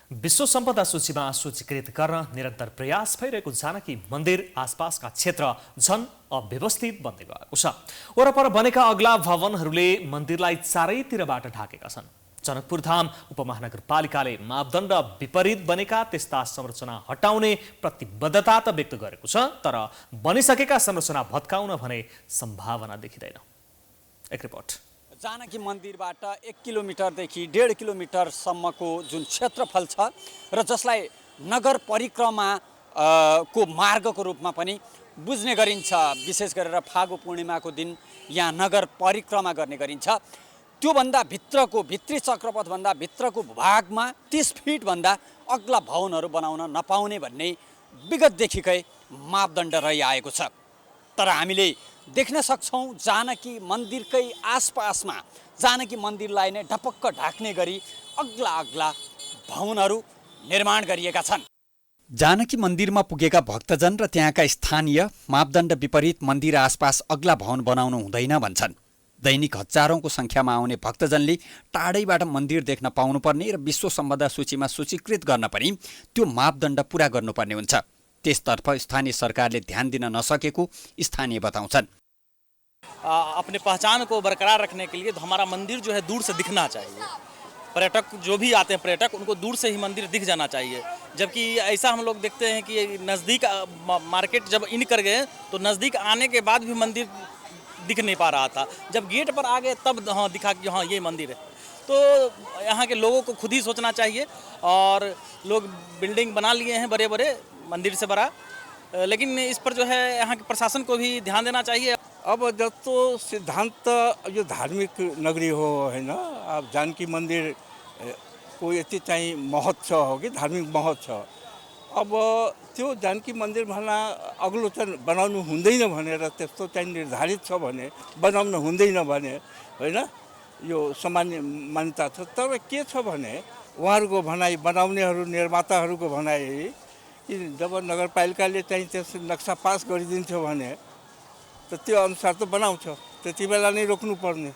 विश्व सम्पदा सूचीमा सूचीकृत गर्न निरन्तर प्रयास भइरहेको जानकी मन्दिर आसपासका क्षेत्र झन अव्यवस्थित बन्दै गएको छ। वरपर बनेका अग्ला भवनहरूले मन्दिरलाई चारैतिरबाट ढाकेका छन्। जनकपुर धाम उपमहानगरपालिकाले मापदण्ड विपरीत बनेका त्यस्ता संरचना हटाउने प्रतिबद्धता त व्यक्त गरेको छ, तर बनिसकेका संरचना भत्काउन भने सम्भावना देखिँदैन। एक रिपोर्ट। जानकी मन्दिरबाट 1 किलोमिटरदेखि 1.5 किलोमिटरसम्मको जुन क्षेत्रफल छ र जसलाई नगर परिक्रमा को मार्गको रूपमा पनि बुझ्ने गरिन्छ। विशेष गरेर फागु पूर्णिमाको दिन यहाँ नगर परिक्रमा गर्ने गरिन्छ। त्योभन्दा भित्री चक्रपथभन्दा भित्रको भागमा 30 फिटभन्दा अग्ला भवनहरू बनाउन नपाउने भन्ने विगतदेखिकै मापदण्ड रहिआएको छ। तर हामीले देख्न सक्छौँ जानकी मन्दिरकै आसपासमा जानकी मन्दिरलाई नै ढपक्क ढाक्ने गरी अग्ला अग्ला भवनहरू निर्माण गरिएका छन्। जानकी मन्दिरमा पुगेका भक्तजन र त्यहाँका स्थानीय मापदण्ड विपरीत मन्दिर आसपास अग्ला भवन बनाउनु हुँदैन भन्छन्। दैनिक हजारौंको संख्यामा आउने भक्तजनले टाढैबाट मन्दिर देख्न पाउनुपर्ने र विश्व सम्पदा सूचीमा सूचीकृत गर्न पनि त्यो मापदण्ड पूरा गर्नुपर्ने हुन्छ। त्यसतर्फ स्थानीय सरकारले ध्यान दिन नसकेको स्थानीय बताउँछन्। अपने पहचान को बरकरार रखने के लिए हमारा मंदिर जो है दूर से दिखना चाहिए। पर्यटक जो भी आते हैं पर्यटक उनको दूर से ही मंदिर दिख जाना चाहिए। जबकि ऐसा हम लोग देखते हैं कि नज़दीक मार्केट जब इन कर गए तो नज़दीक आने के बाद भी मंदिर दिख नहीं पा रहा था। जब गेट पर आ गए तब हाँ दिखा कि हाँ ये मंदिर है। तो यहाँ के लोगों को खुद ही सोचना चाहिए। और लोग बिल्डिंग बना लिए हैं बड़े बड़े मंदिर से बड़ा, लेकिन इस पर जो है यहाँ के प्रशासन को भी ध्यान देना चाहिए। अब जस्तो सिद्धान्त यो धार्मिक नगरी हो हैन। अब जानकी मन्दिर को यति चाहिँ महत्व हो कि धार्मिक महत्व छ। अब त्यो जानकी मन्दिर भना अग्लो चाहिँ बनाउनु हुँदैन भनेर त्यस्तो चाहिँ निर्धारित छ भने बनाउन हुँदैन भने हैन यो सामान्य मान्यता छ। तर के छ भने उहाँहरूको भनाइ, बनाउनेहरू निर्माताहरूको भनाइ कि जब नगरपालिकाले चाहिँ त्यस नक्सा पास गरिदिन्थ्यो भने त त्यो अनुसार त बनाउँछ, त्यति बेला नै रोक्नु पर्ने।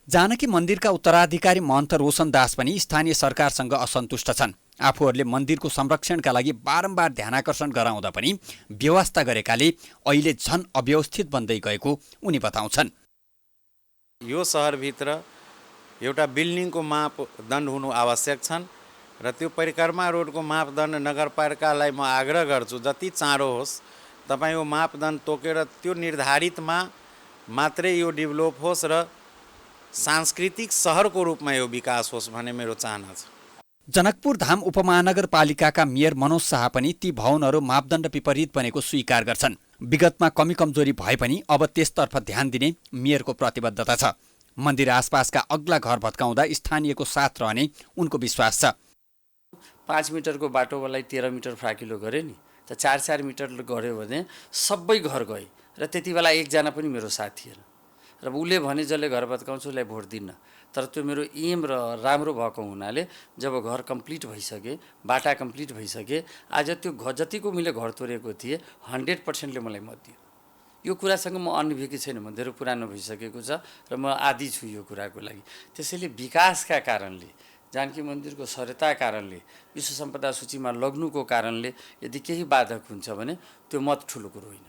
जानकी मन्दिरका उत्तराधिकारी महन्त रोशन दास पनि स्थानीय सरकारसँग असन्तुष्ट छन्। आफूहरूले मन्दिरको संरक्षणका लागि बारम्बार ध्यानाकर्षण गराउँदा पनि व्यवस्था गरेकाले अहिले झन अव्यवस्थित बन्दै गएको उनी बताउँछन्। यो सहरभित्र एउटा बिल्डिङको मापदण्ड हुनु आवश्यक छन् र त्यो परिक्रमा रोडको मापदण्ड नगरपालिकालाई म आग्रह गर्छु जति चाँडो होस् तपाईँ यो मापदण्ड तोकेर त्यो निर्धारितमा मात्रै यो डेभलप होस् र सांस्कृतिक सहरको रूपमा यो विकास होस् भन्ने मेरो चाहना छ। जनकपुर धाम उपमहानगरपालिकाका मेयर मनोज शाह पनि ती भवनहरू मापदण्ड विपरीत बनेको स्वीकार गर्छन्। विगतमा कमी कमजोरी भए पनि अब त्यसतर्फ ध्यान दिने मेयरको प्रतिबद्धता छ। मन्दिर आसपासका अग्ला घर भत्काउँदा स्थानीयको साथ रहने उनको विश्वास छ। 5 मिटरको बाटोलाई 13 मिटर फ्राकिलो गरे नि त 4-4 मिटर गऱ्यो भने सबै घर गए र त्यति बेला एकजना पनि मेरो साथ थिएन र उसले भने जसले घर भत्काउँछु उसलाई भोट दिन्न। तर त्यो मेरो एम र राम्रो भएको हुनाले जब घर कम्प्लिट भइसके, बाटा कम्प्लिट भइसके, आज त्यो जतिको मैले घर तोडेको थिएँ 100%ले मलाई मत दियो। यो कुरासँग म अनभिकी छैन, म धेरै पुरानो भइसकेको छ र म आदि छु यो कुराको लागि। त्यसैले विकासका कारणले, जानकी मन्दिरको सरेता कारणले, विश्व सम्पदा सूचीमा लग्नुको कारणले यदि केही बाधक हुन्छ भने त्यो मत ठुलो कुरो होइन।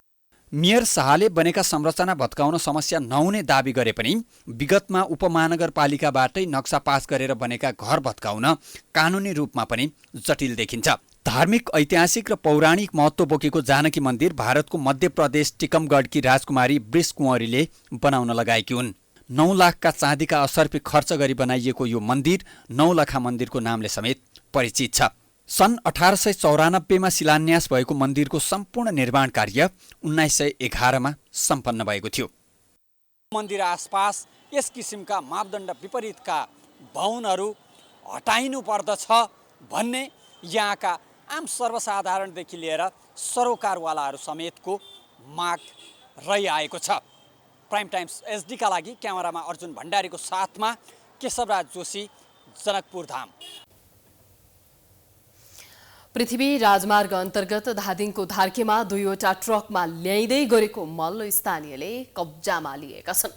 मेयर शाहले बनेका संरचना भत्काउन समस्या नहुने दाबी गरे पनि विगतमा उपमहानगरपालिकाबाटै नक्सा पास गरेर बनेका घर भत्काउन कानुनी रूपमा पनि जटिल देखिन्छ। धार्मिक, ऐतिहासिक र पौराणिक महत्त्व बोकेको जानकी मन्दिर भारतको मध्य प्रदेश टिकमगढकी राजकुमारी वृष कुँवरीले बनाउन लगाएकी हुन्। 9 लाखका चाँदीका असर्फी खर्च गरी बनाइएको यो मन्दिर 9 लखा मन्दिरको नामले समेत परिचित छ। सन् 1894मा शिलान्यास भएको मन्दिरको सम्पूर्ण निर्माण कार्य 1911मा सम्पन्न भएको थियो। मन्दिर आसपास यस किसिमका मापदण्ड विपरीतका भवनहरू हटाइनु पर्दछ भन्ने यहाँका आम सर्वसाधारणदेखि लिएर सरोकारवालाहरू समेतको माग रहिआएको छ। प्राइम टाइम्स एसडीका लागि क्यामेरामा अर्जुन भण्डारीको साथमा केशवराज जोशी, जनकपुर धाम। पृथ्वी राजमार्ग अन्तर्गत धादिङको धार्केमा 2वटा ट्रकमा ल्याइँदै गरेको मल स्थानीयले कब्जामा लिएका छन्।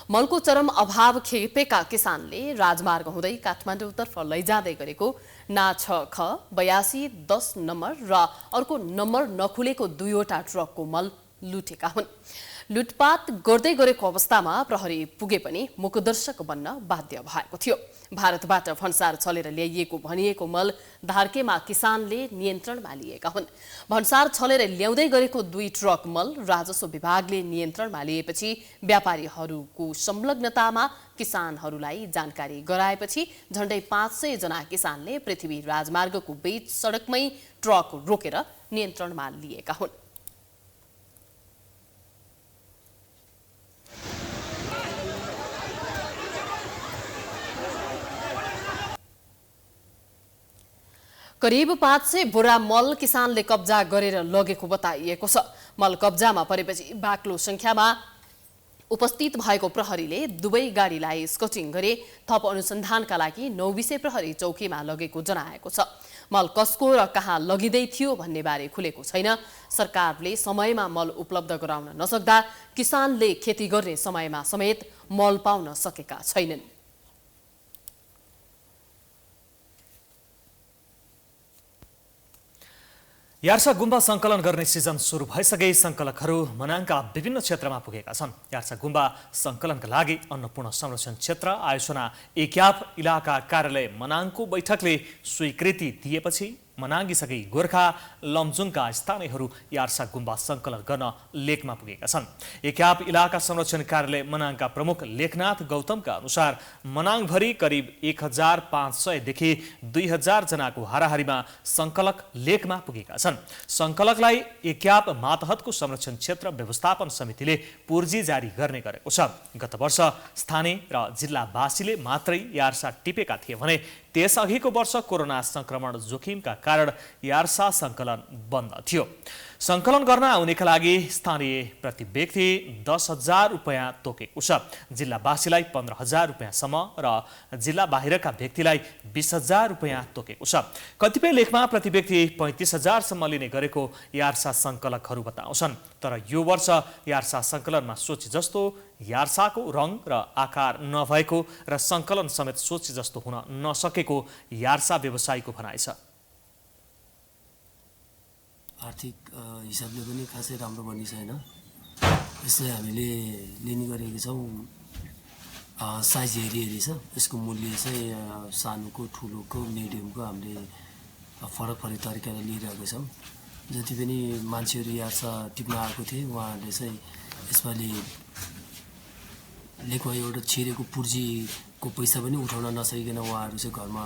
मलको चरम अभाव खेपेका किसानले राजमार्ग हुँदै काठमाडौँतर्फ लैजाँदै गरेको ना 6ख8210 नम्बर र अर्को नम्बर नखुलेको 2वटा ट्रकको मल लुटेका हुन्। लुटपाट गर्दै गरेको अवस्थामा प्रहरी पुगे पनि मुखदर्शक बन्न बाध्य भएको थियो। भारतबाट भन्सार छलेर ल्याइएको भनिएको मल धार्केमा किसानले नियन्त्रणमा लिएका हुन्। भन्सार छलेर ल्याउँदै गरेको 2 ट्रक मल राजस्व विभागले नियन्त्रणमा लिएपछि व्यापारीहरूको संलग्नतामा किसानहरूलाई जानकारी गराएपछि झण्डै 500 जना किसानले पृथ्वी राजमार्गको बीच सडकमै ट्रक रोकेर नियन्त्रणमा लिएका हुन्। करिब 500 बोरा मल किसानले कब्जा गरेर लगेको बताइएको छ। मल कब्जामा परेपछि बाक्लो संख्यामा उपस्थित भएको प्रहरीले दुवै गाडीलाई स्कटिङ गरे थप अनुसन्धानका लागि नौबिसे प्रहरी चौकीमा लगेको जनाएको छ। मल कसको र कहाँ लगिँदै थियो भन्ने बारे खुलेको छैन। सरकारले समयमा मल उपलब्ध गराउन नसक्दा किसानले खेती गर्ने समयमा समेत मल पाउन सकेका छैनन्। यार्सा गुम्बा सङ्कलन गर्ने सिजन सुरु भइसके सङ्कलकहरू मनाङका विभिन्न क्षेत्रमा पुगेका छन्। यार्सा गुम्बा सङ्कलनका लागि अन्नपूर्ण संरक्षण क्षेत्र आयोजना एक्याप इलाका कार्यालय मनाङको बैठकले स्वीकृति दिएपछि मनाङिसकै गोर्खा लमजुङका स्थानीयहरू यार्सा गुम्बा सङ्कलन गर्न लेकमा पुगेका छन्। एक्याप इलाका संरक्षण कार्यालय मनाङका प्रमुख लेखनाथ गौतमका अनुसार मनाङभरि करिब 1500 देखि 2000 जनाको हाराहारीमा सङ्कलक लेकमा पुगेका छन्। सङ्कलकलाई एक्याप मातहतको संरक्षण क्षेत्र व्यवस्थापन समितिले पूर्जी जारी गर्ने गरेको छ। गत वर्ष स्थानीय र जिल्लावासीले मात्रै यार्सा टिपेका थिए भने त्यसअघिको वर्ष कोरोना संक्रमण जोखिमका कारण यार्सा सङ्कलन बन्द थियो। सङ्कलन गर्न आउनेका लागि स्थानीय प्रति व्यक्ति 10,000 रुपियाँ तोकेको छ। जिल्लावासीलाई 15,000 रुपियाँसम्म र जिल्ला बाहिरका व्यक्तिलाई 20,000 रुपियाँ तोकेको छ। कतिपय लेखमा प्रति व्यक्ति 35,000 सम्म लिने गरेको यार्सा सङ्कलकहरू बताउँछन्। तर यो वर्ष यार्सा सङ्कलनमा सोचे जस्तो यार्साको रङ र आकार नभएको र सङ्कलन समेत सोचे जस्तो हुन नसकेको यार्सा व्यवसायीको भनाइ छ। आर्थिक हिसाबले पनि खासै राम्रो बनी छैन। यसलाई हामीले लिने गरेको छौँ। साइज हेरी छ। यसको मूल्य चाहिँ सानोको ठुलोको मिडियमको हामीले फरक फरक तरिकाले लिइरहेको छौँ। जति पनि मान्छेहरू यार्सा टिप्न आएको थिए उहाँहरूले चाहिँ यसपालि लेखमा एउटा छिरेको पुर्जीको पैसा पनि उठाउन नसकिकन उहाँहरू चाहिँ घरमा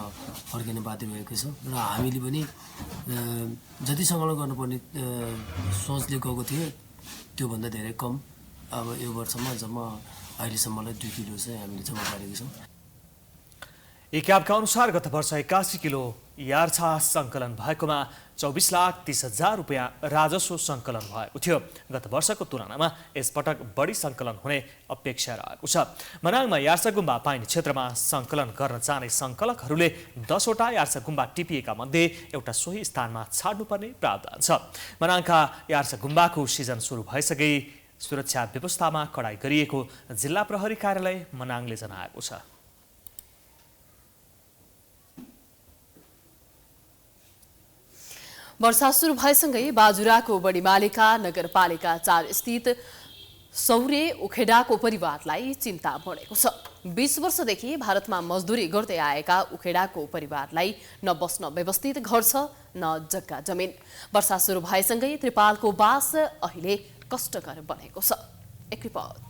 फर्किन बाध्य भएको छ। र हामीले पनि जति सङ्कलन गर्नुपर्ने सोचले गएको थियो त्योभन्दा धेरै कम। अब यो वर्षमा जम्मा अहिलेसम्मलाई 2 किलो चाहिँ हामीले जम्मा गरेको छौँ। एक्यापका अनुसार गत वर्ष 81 किलो यार्सा सङ्कलन भएकोमा 24,30,000 रुपियाँ राजस्व सङ्कलन भएको थियो। गत वर्षको तुलनामा यसपटक बढी सङ्कलन हुने अपेक्षा रहेको छ। मनाङमा यार्सा गुम्बा पाइने क्षेत्रमा सङ्कलन गर्न जाने सङ्कलकहरूले 10 वटा यार्सा गुम्बा टिपिएका मध्ये एउटा सोही स्थानमा छाड्नुपर्ने प्रावधान छ। मनाङका यार्सा गुम्बाको सिजन सुरु भइसके सुरक्षा व्यवस्थामा कडाई गरिएको जिल्ला प्रहरी कार्यालय मनाङले जनाएको छ। वर्षा सुरु भएसँगै बाजुराको बढीमालिका नगरपालिका 4 स्थित सौर्य उखेडाको परिवारलाई चिन्ता बढेको छ। 20 वर्षदेखि भारतमा मजदुरी गर्दै आएका उखेडाको परिवारलाई न बस्न व्यवस्थित घर छ न जग्गा जमिन। वर्षा सुरु भएसँगै त्रिपालको बास अहिले कष्टकर बनेको छ। एक रिपोर्ट।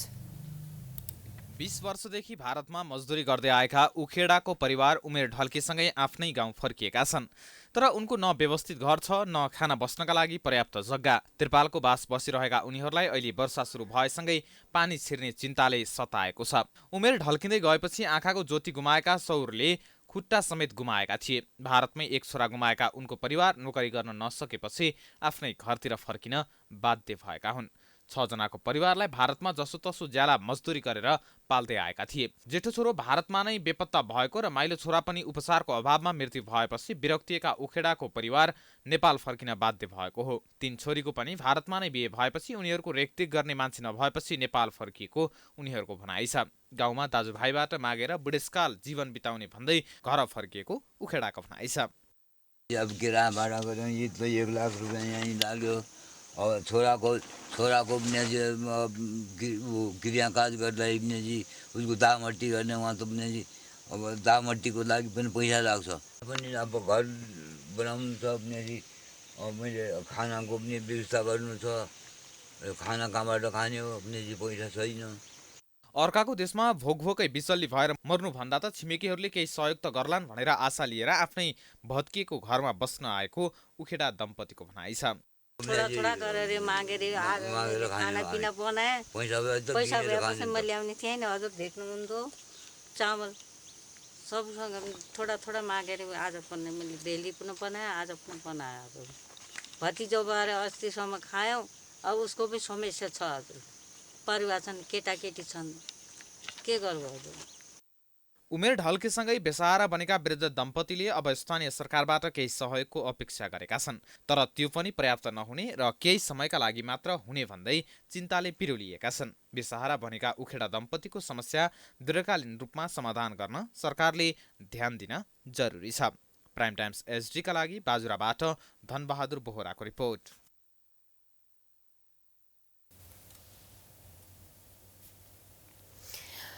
20 वर्षदेखि भारतमा मजदुरी गर्दै आएका उखेडाको परिवार उमेर ढल्केसँगै आफ्नै गाउँ फर्किएका छन्। तर उनको न व्यवस्थित घर छ न खाना बस्नका लागि पर्याप्त जग्गा। त्रिपालको बास बसिरहेका उनीहरूलाई अहिले वर्षा सुरु भएसँगै पानी छिर्ने चिन्ताले सताएको छ। उमेर ढल्किँदै गएपछि आँखाको ज्योति गुमाएका सौरले खुट्टा समेत गुमाएका थिए। भारतमै एक छोरा गुमाएका उनको परिवार नोकरी गर्न नसकेपछि आफ्नै घरतिर फर्किन बाध्य भएका हुन्। 6 जनाको परिवारलाई भारतमा जसोतसो ज्याला मजदुरी गरेर पाल्दै आएका थिए। जेठो छोरो भारतमा नै बेपत्ता भएको र माइलो छोरा पनि उपचारको अभावमा मृत्यु भएपछि विरक्तिएका उखेडाको परिवार नेपाल फर्किन बाध्य भएको हो। 3 छोरीको पनि भारतमा नै बिहे भएपछि उनीहरूको रेखदेख गर्ने मान्छे नभएपछि नेपाल फर्किएको उनीहरूको भनाइ छ। गाउँमा दाजुभाइबाट मागेर बुढेसकाल जीवन बिताउने भन्दै घर फर्किएको उखेडाको भनाइ छ। अब किराया भाडा गऱ्यौँ, ईद त 1 लाख रुपियाँ यहीँ लाग्यो। अब छोराको पनि क्रियाकाज गर्दा पनि उसको दामट्टी गर्ने उहाँ त पनि अब दामट्टीको लागि पनि पैसा लाग्छ। पनि अब घर बनाउनु छ पनि, मैले खानाको पनि व्यवस्था गर्नु छ, खाना कहाँबाट खाने हो पनि पैसा छैन। अर्काको देशमा भोकभोकै बिचल्ली भएर मर्नुभन्दा त छिमेकीहरूले केही सहयोग त गर्लान् भनेर आशा लिएर आफ्नै भत्किएको घरमा बस्न आएको उखेडा दम्पतिको भनाइ छ। थोड़ा गरेर मागेर खानापिना बनाएँ, पैसा भएपछि म ल्याउने थिएँ नि, हजुर देख्नुहुन्थ्यो। चामल सबसँग थोड़ा मागेर आज पनि मैले बेली पनि बनाएँ, आज पनि बनाएँ। हजुर भतिजो भएर अस्तिसम्म खायौँ, अब उसको पनि समस्या छ। हजुर परिवार छन्, केटाकेटी छन्, के गर्नु हजुर। उमेर ढल्केसँगै बेसहारा बनेका वृद्ध दम्पतिले अब स्थानीय सरकारबाट केही सहयोगको अपेक्षा गरेका छन्। तर त्यो पनि पर्याप्त नहुने र केही समयका लागि मात्र हुने भन्दै चिन्ताले पिरोलिएका छन्। बेसहारा बनेका उखेडा दम्पतिको समस्या दीर्घकालीन रूपमा समाधान गर्न सरकारले ध्यान दिन जरुरी छ। प्राइम टाइम्स एसडीका लागि बाजुराबाट धनबहादुर बोहराको रिपोर्ट।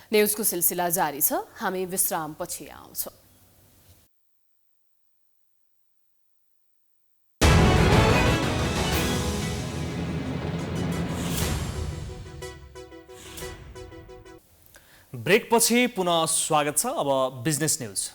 न्यूजको सिलसिला जारी छ, हामी विश्रामपछि आउँछौँ। ब्रेकपछि पुनः स्वागत छ। अब बिजनेस न्यूज।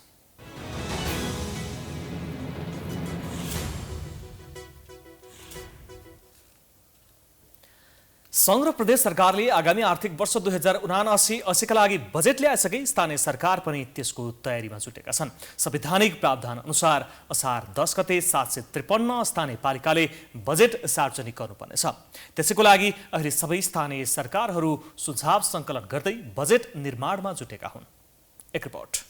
संघ र प्रदेश सरकारले आगामी आर्थिक वर्ष 2079-80 लागि बजेट ल्याइसके स्थानीय सरकार पनि त्यसको तयारीमा जुटेका छन्। संवैधानिक प्रावधान अनुसार असार 10 गते 753 स्थानीय पालिकाले बजेट सार्वजनिक गर्नुपर्नेछ। त्यसैको लागि अहिले सबै स्थानीय सरकारहरू सुझाव सङ्कलन गर्दै बजेट निर्माणमा जुटेका हुन्। एक रिपोर्ट।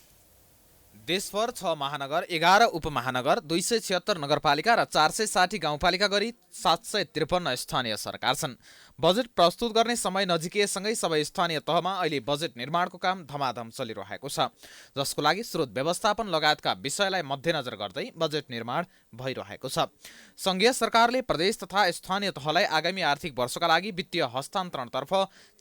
देशभर 6 महानगर, 11 उपमहानगर, 276 नगरपालिका र 460 गाउँपालिका गरी 753 स्थानीय सरकार छन्। बजेट प्रस्तुत गर्ने समय नजिकिएसँगै सबै स्थानीय तहमा अहिले बजेट निर्माणको काम धमाधम चलिरहेको छ, जसको लागि स्रोत व्यवस्थापन लगायतका विषयलाई मध्यनजर गर्दै बजेट निर्माण भइरहेको छ। संघीय सरकारले प्रदेश तथा स्थानीय तहलाई आगामी आर्थिक वर्षका लागि वित्तीय हस्तान्तरणतर्फ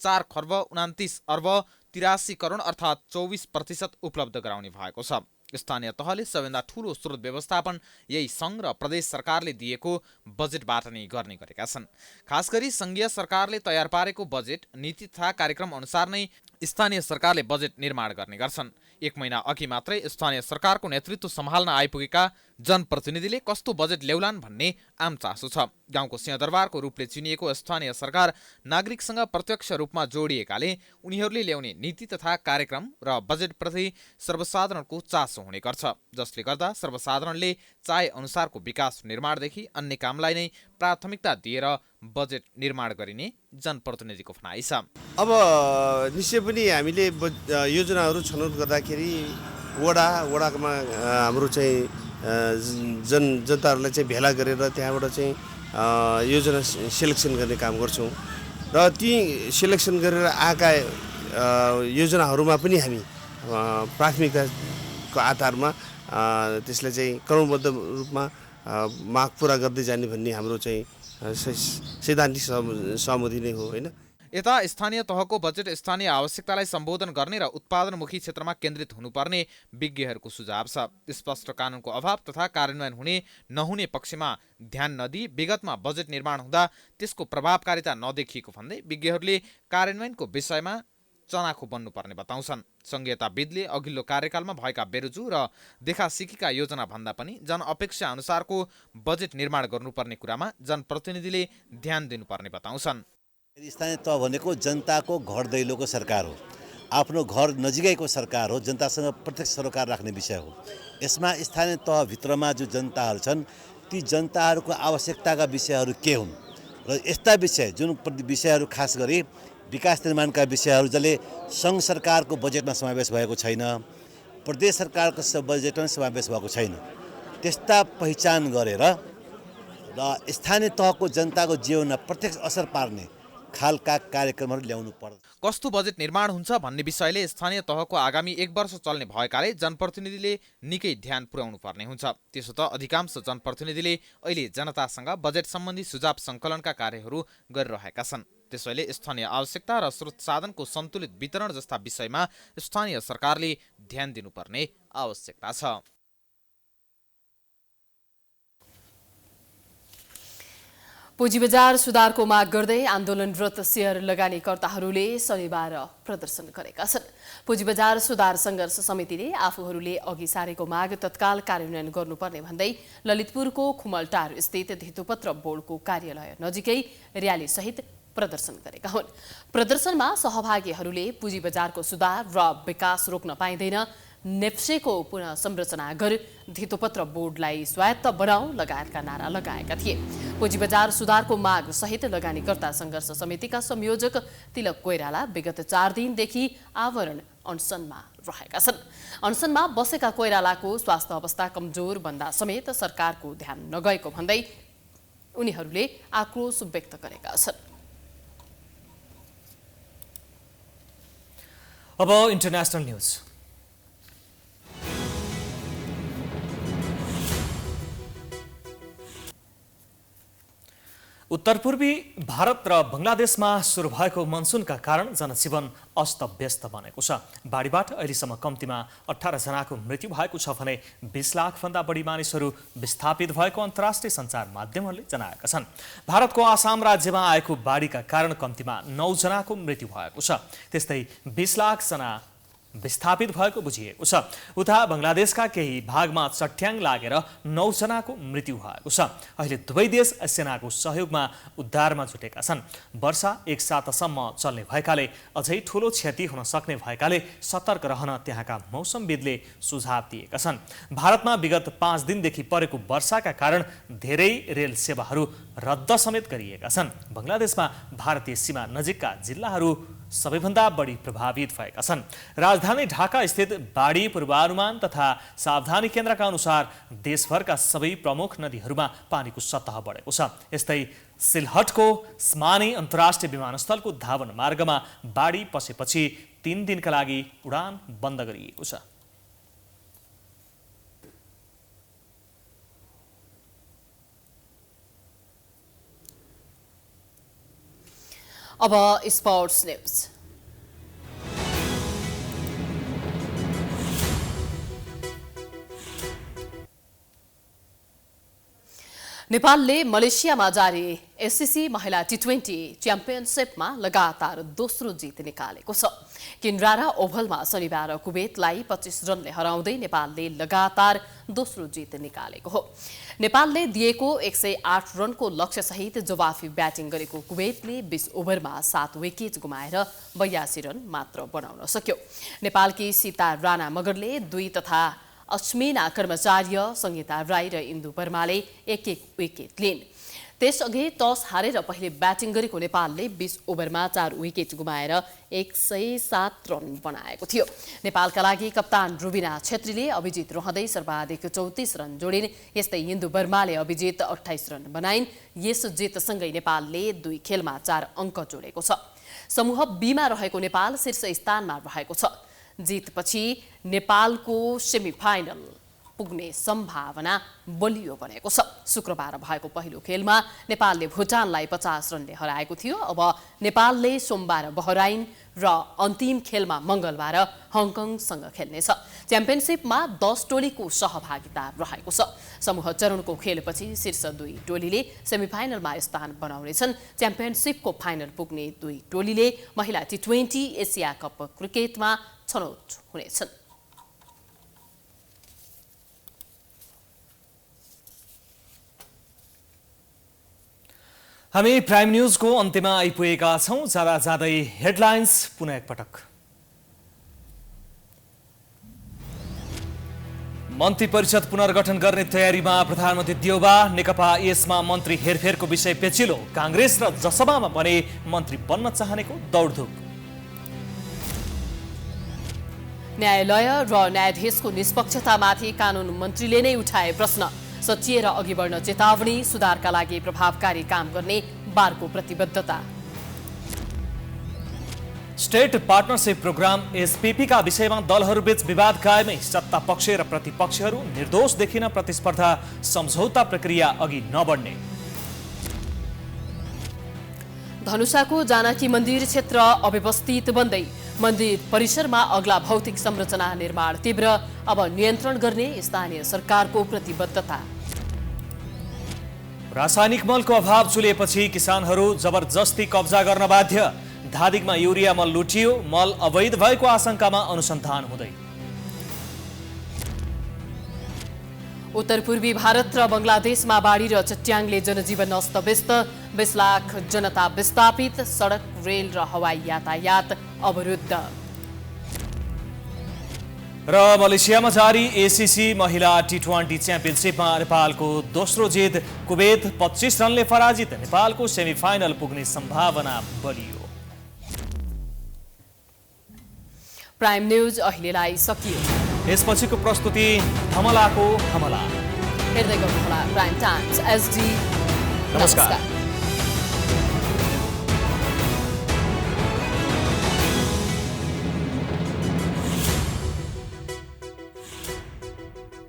4 खर्ब 29 अर्ब 83 करोड अर्थात् 24% उपलब्ध गराउने भएको छ। स्थानीय तहले सबैभन्दा ठूलो स्रोत व्यवस्थापन यही संघ र प्रदेश सरकारले दिएको बजेटबाट नै गर्ने गरेका छन्। खास गरी संघीय सरकारले तयार पारेको बजेट नीति तथा कार्यक्रम अनुसार नै स्थानीय सरकारले बजेट निर्माण गर्ने गर्छन्। 1 महिना अघि मात्रै स्थानीय सरकारको नेतृत्व सम्हाल्न आइपुगेका जनप्रतिनिधिले कस्तो बजेट ल्याउलान् भन्ने आम चासो छ। गाउँको सिंहदरबारको रूपले चिनिएको स्थानीय सरकार नागरिकसँग प्रत्यक्ष रूपमा जोडिएकाले उनीहरूले ल्याउने नीति तथा कार्यक्रम र बजेटप्रति सर्वसाधारणको चासो हुने गर्छ, जसले गर्दा सर्वसाधारणले चाहे अनुसारको विकास निर्माणदेखि अन्य कामलाई नै प्राथमिकता दिएर बजेट निर्माण गरिने जनप्रतिनिधिको भनाइ छ। अब निश्चय पनि हामीले योजनाहरू छनौट गर्दाखेरि वडामा हाम्रो चाहिँ जनताहरूलाई चाहिँ भेला गरेर त्यहाँबाट चाहिँ योजना सेलेक्सन गर्ने काम गर्छौँ र ती सेलेक्सन गरेर आएका योजनाहरूमा पनि हामी प्राथमिकताको आधारमा त्यसलाई चाहिँ क्रमबद्ध रूपमा माग पुरा गर्दै जाने भन्ने हाम्रो चाहिँ सैद्धान्तिक सहमति नै हो, होइन। यता स्थानीय तहको बजेट स्थानीय आवश्यकतालाई सम्बोधन गर्ने र उत्पादनमुखी क्षेत्रमा केन्द्रित हुनुपर्ने विज्ञहरूको सुझाव छ। स्पष्ट कानुनको अभाव तथा कार्यान्वयन हुने नहुने पक्षमा ध्यान नदिई विगतमा बजेट निर्माण हुँदा त्यसको प्रभावकारिता नदेखिएको भन्दै विज्ञहरूले कार्यान्वयनको विषयमा चनाखो बन्नुपर्ने बताउँछन्। संघीयताविदले अघिल्लो कार्यकालमा भएका बेरुजु र देखासिकीका योजना भन्दा पनि जनअपेक्षा अनुसारको बजेट निर्माण गर्नुपर्ने कुरामा जनप्रतिनिधिले ध्यान दिनुपर्ने बताउँछन्। स्थानीय तह भनेको जनताको घर दैलोको सरकार हो, आफ्नो घर नजिकैको सरकार हो, जनतासँग प्रत्यक्ष सरोकार राख्ने विषय हो। यसमा स्थानीय तहभित्रमा जो जनताहरू छन् ती जनताहरूको आवश्यकताका विषयहरू के हुन् र यस्ता विषय जुन विषयहरू खास गरी विकास निर्माणका विषयहरू जसले सङ्घ सरकारको बजेटमा समावेश भएको छैन, प्रदेश सरकारको बजेटमा समावेश भएको छैन, त्यस्ता पहिचान गरेर र स्थानीय तहको जनताको जीवनमा प्रत्यक्ष असर पार्ने खालका कार्यक्रमहरू ल्याउनु पर्छ। कस्तो बजेट निर्माण हुन्छ भन्ने विषयले स्थानीय तहको आगामी 1 वर्ष चल्ने भएकाले जनप्रतिनिधिले निकै ध्यान पुर्याउनु पर्ने हुन्छ। त्यसो त अधिकांश जनप्रतिनिधिले अहिले जनतासँग बजेट सम्बन्धी सुझाव सङ्कलनका कार्यहरू गरिरहेका छन्। त्यसैले स्थानीय आवश्यकता र स्रोत साधनको सन्तुलित वितरण जस्ता विषयमा स्थानीय सरकारले ध्यान दिनुपर्ने आवश्यकता छ। पुँजीबजार सुधारको माग गर्दै आन्दोलनरत शेयर लगानीकर्ताहरूले शनिबार प्रदर्शन गरेका छन्। पुँजीबजार सुधार सङ्घर्ष समितिले आफूहरूले अघि सारेको माग तत्काल कार्यान्वयन गर्नुपर्ने भन्दै ललितपुरको खुमलटार स्थित धितोपत्र बोर्डको कार्यालय नजिकै र्यालीसहित प्रदर्शन गरेका हुन्। प्रदर्शनमा सहभागीहरूले पुँजी बजारको सुधार र विकास रोक्न पाइँदैन, नेप्सेको पुनः संरचना गर, धितोपत्र बोर्डलाई स्वायत्त बनाऊ लगायतका नारा लगाएका थिए। पुँजी बजार सुधारको माग सहित लगानीकर्ता सङ्घर्ष समितिका संयोजक तिलक कोइराला विगत 4 दिनदेखि आवरण अनसनमा रहेका छन्। अनसनमा बसेका कोइरालाको स्वास्थ्य अवस्था कमजोर भन्दा समेत सरकारको ध्यान नगएको भन्दै उनीहरूले आक्रोश व्यक्त गरेका छन्। अब इन्टरनेशनल न्यूज। उत्तरपूर्वी भारत र बङ्गलादेशमा सुरु भएको मनसुनका कारण जनजीवन अस्तव्यस्त बनेको छ। बाढीबाट अहिलेसम्म कम्तीमा 18 जनाको मृत्यु भएको छ भने 20 लाखभन्दा बढी मानिसहरू विस्थापित भएको अन्तर्राष्ट्रिय सञ्चार माध्यमहरूले जनाएका छन्। भारतको आसाम राज्यमा आएको बाढीका कारण कम्तीमा 9 जनाको मृत्यु भएको छ। त्यस्तै 20 लाख जना विस्थापित भएको बुझिएको छ। उता बङ्गलादेशका केही भागमा चट्याङ लागेर 9 जनाको मृत्यु भएको छ। अहिले दुवै देश सेनाको सहयोगमा उद्धारमा जुटेका छन्। वर्षा एक सातासम्म चल्ने भएकाले अझै ठूलो क्षति हुन सक्ने भएकाले सतर्क रहन त्यहाँका मौसमविदले सुझाव दिएका छन्। भारतमा विगत 5 दिनदेखि परेको वर्षाका कारण धेरै रेल सेवाहरू रद्द समेत गरिएका छन्। बङ्गलादेशमा भारतीय सीमा नजिकका जिल्लाहरू सबैभन्दा बढी प्रभावित भएका छन्। राजधानी ढाका स्थित बाढी पूर्वानुमान तथा सावधानी केन्द्रका अनुसार देशभरका सबै प्रमुख नदीहरूमा पानीको सतह बढेको छ। यस्तै सिलहटको स्मानी अन्तर्राष्ट्रिय विमानस्थलको धावन मार्गमा बाढी पसेपछि 3 दिनका लागि उडान बन्द गरिएको छ। अब स्पोर्ट्स न्यूज। नेपालले मलेसियामा जारी एससीसी महिला टी20 च्याम्पियनसिपमा लगातार दोस्रो जित निकालेको छ। किन्रारा ओभलमा शनिबार कुवेतलाई 25 रनले हराउँदै नेपालले लगातार दोस्रो जित निकालेको हो। नेपालले दिएको 108 रनको लक्ष्यसहित जवाफी ब्याटिङ गरेको कुवेतले 20 ओभरमा 7 विकेट गुमाएर 82 रन मात्र बनाउन सक्यो। नेपालकी सीता राणा मगरले 2 तथा अश्मिना कर्मचार्य, संगीता राई र इन्दु वर्माले 1-1 विकेट लिइन्। त्यसअघि टस हारेर पहिले ब्याटिङ गरेको नेपालले 20 ओभरमा 4 विकेट गुमाएर 107 रन बनाएको थियो। नेपालका लागि कप्तान रुबिना छेत्रीले अभिजित रहँदै सर्वाधिक 34 रन जोडिन्। यस्तै इन्दु वर्माले अभिजित 28 रन बनाइन्। यस जितसँगै नेपालले 2 खेलमा 4 अङ्क जोडेको छ। समूह बीमा रहेको नेपाल शीर्ष स्थानमा रहेको छ। जितपछि नेपालको सेमिफाइनल पुग्ने सम्भावना बलियो बनेको छ। शुक्रबार भएको पहिलो खेलमा नेपालले भुटानलाई 50 रनले हराएको थियो। अब नेपालले सोमबार बहराइन र अन्तिम खेलमा मंगलबार हङकङसँग खेल्नेछ। च्याम्पियनसिपमा 10 टोलीको सहभागिता रहेको छ। समूह चरणको खेलपछि शीर्ष 2 टोलीले सेमिफाइनलमा स्थान बनाउनेछन्। च्याम्पियनसिपको फाइनल पुग्ने 2 टोलीले महिला T20 एसिया कप क्रिकेटमा छनौट हुनेछन्। हामी प्राइम न्यूजको अन्त्यमा आइपुगेका छौं। जाँदा जाँदै हेडलाइन्स पुनः एकपटक। मन्त्री परिषद पुनर्गठन गर्ने तयारीमा प्रधानमन्त्री देउबा। नेकपा यसमा मन्त्री हेरफेरको विषय पेचिलो। कांग्रेस र जसपामा भने मन्त्री बन्न चाहनेको दौडधुप। न्यायालय र न्यायाधीशको निष्पक्षतामाथि कानुन मन्त्रीले नै उठाए प्रश्न। सचिएर अघि बढ्न चेतावनी। सुधारका लागि प्रभावकारी काम गर्ने बारको प्रतिबद्धता। स्टेट पार्टनरशिप प्रोग्राम SPP का विषयमा दलहरूबीच विवाद कायमै। सत्ता पक्ष र प्रतिपक्षहरू निर्दोष देखिन प्रतिस्पर्धा सम्झौता प्रक्रिया अघि नबढ्ने। धनुषाको जानकी मन्दिर क्षेत्र अव्यवस्थित बन्दै। मन्दिर परिसरमा अग्ला भौतिक संरचना निर्माण तीव्र। अब नियन्त्रण गर्ने स्थानीय सरकारको प्रतिबद्धता। रासायनिक मलको अभाव चुलिएपछि किसानहरू जबरजस्ती कब्जा गर्न बाध्य। धादिगमा युरिया मल लुटियो। मल अवैध भएको आशंकामा अनुसन्धान हुँदै। उत्तर पूर्वी भारत र बंगलादेशमा बाढी र चट्याङले जनजीवन अस्तव्यस्त। 20 लाख जनता विस्थापित। सडक, रेल र हवाई यातायात अवरुद्ध। र मलेसियामा जारी ACC महिला T20 च्याम्पियनसिपमा नेपालको दोस्रो जित। कुवेत 25 रनले पराजित। नेपालको सेमिफाइनल पुग्ने सम्भावना बलियो। प्राइम न्यूज अहिलेलाई सकियो। यसपछिको प्रस्तुति धमलाको हमला। हेर्दै गर्नुहोला प्राइम टाइम्स SD। नमस्कार।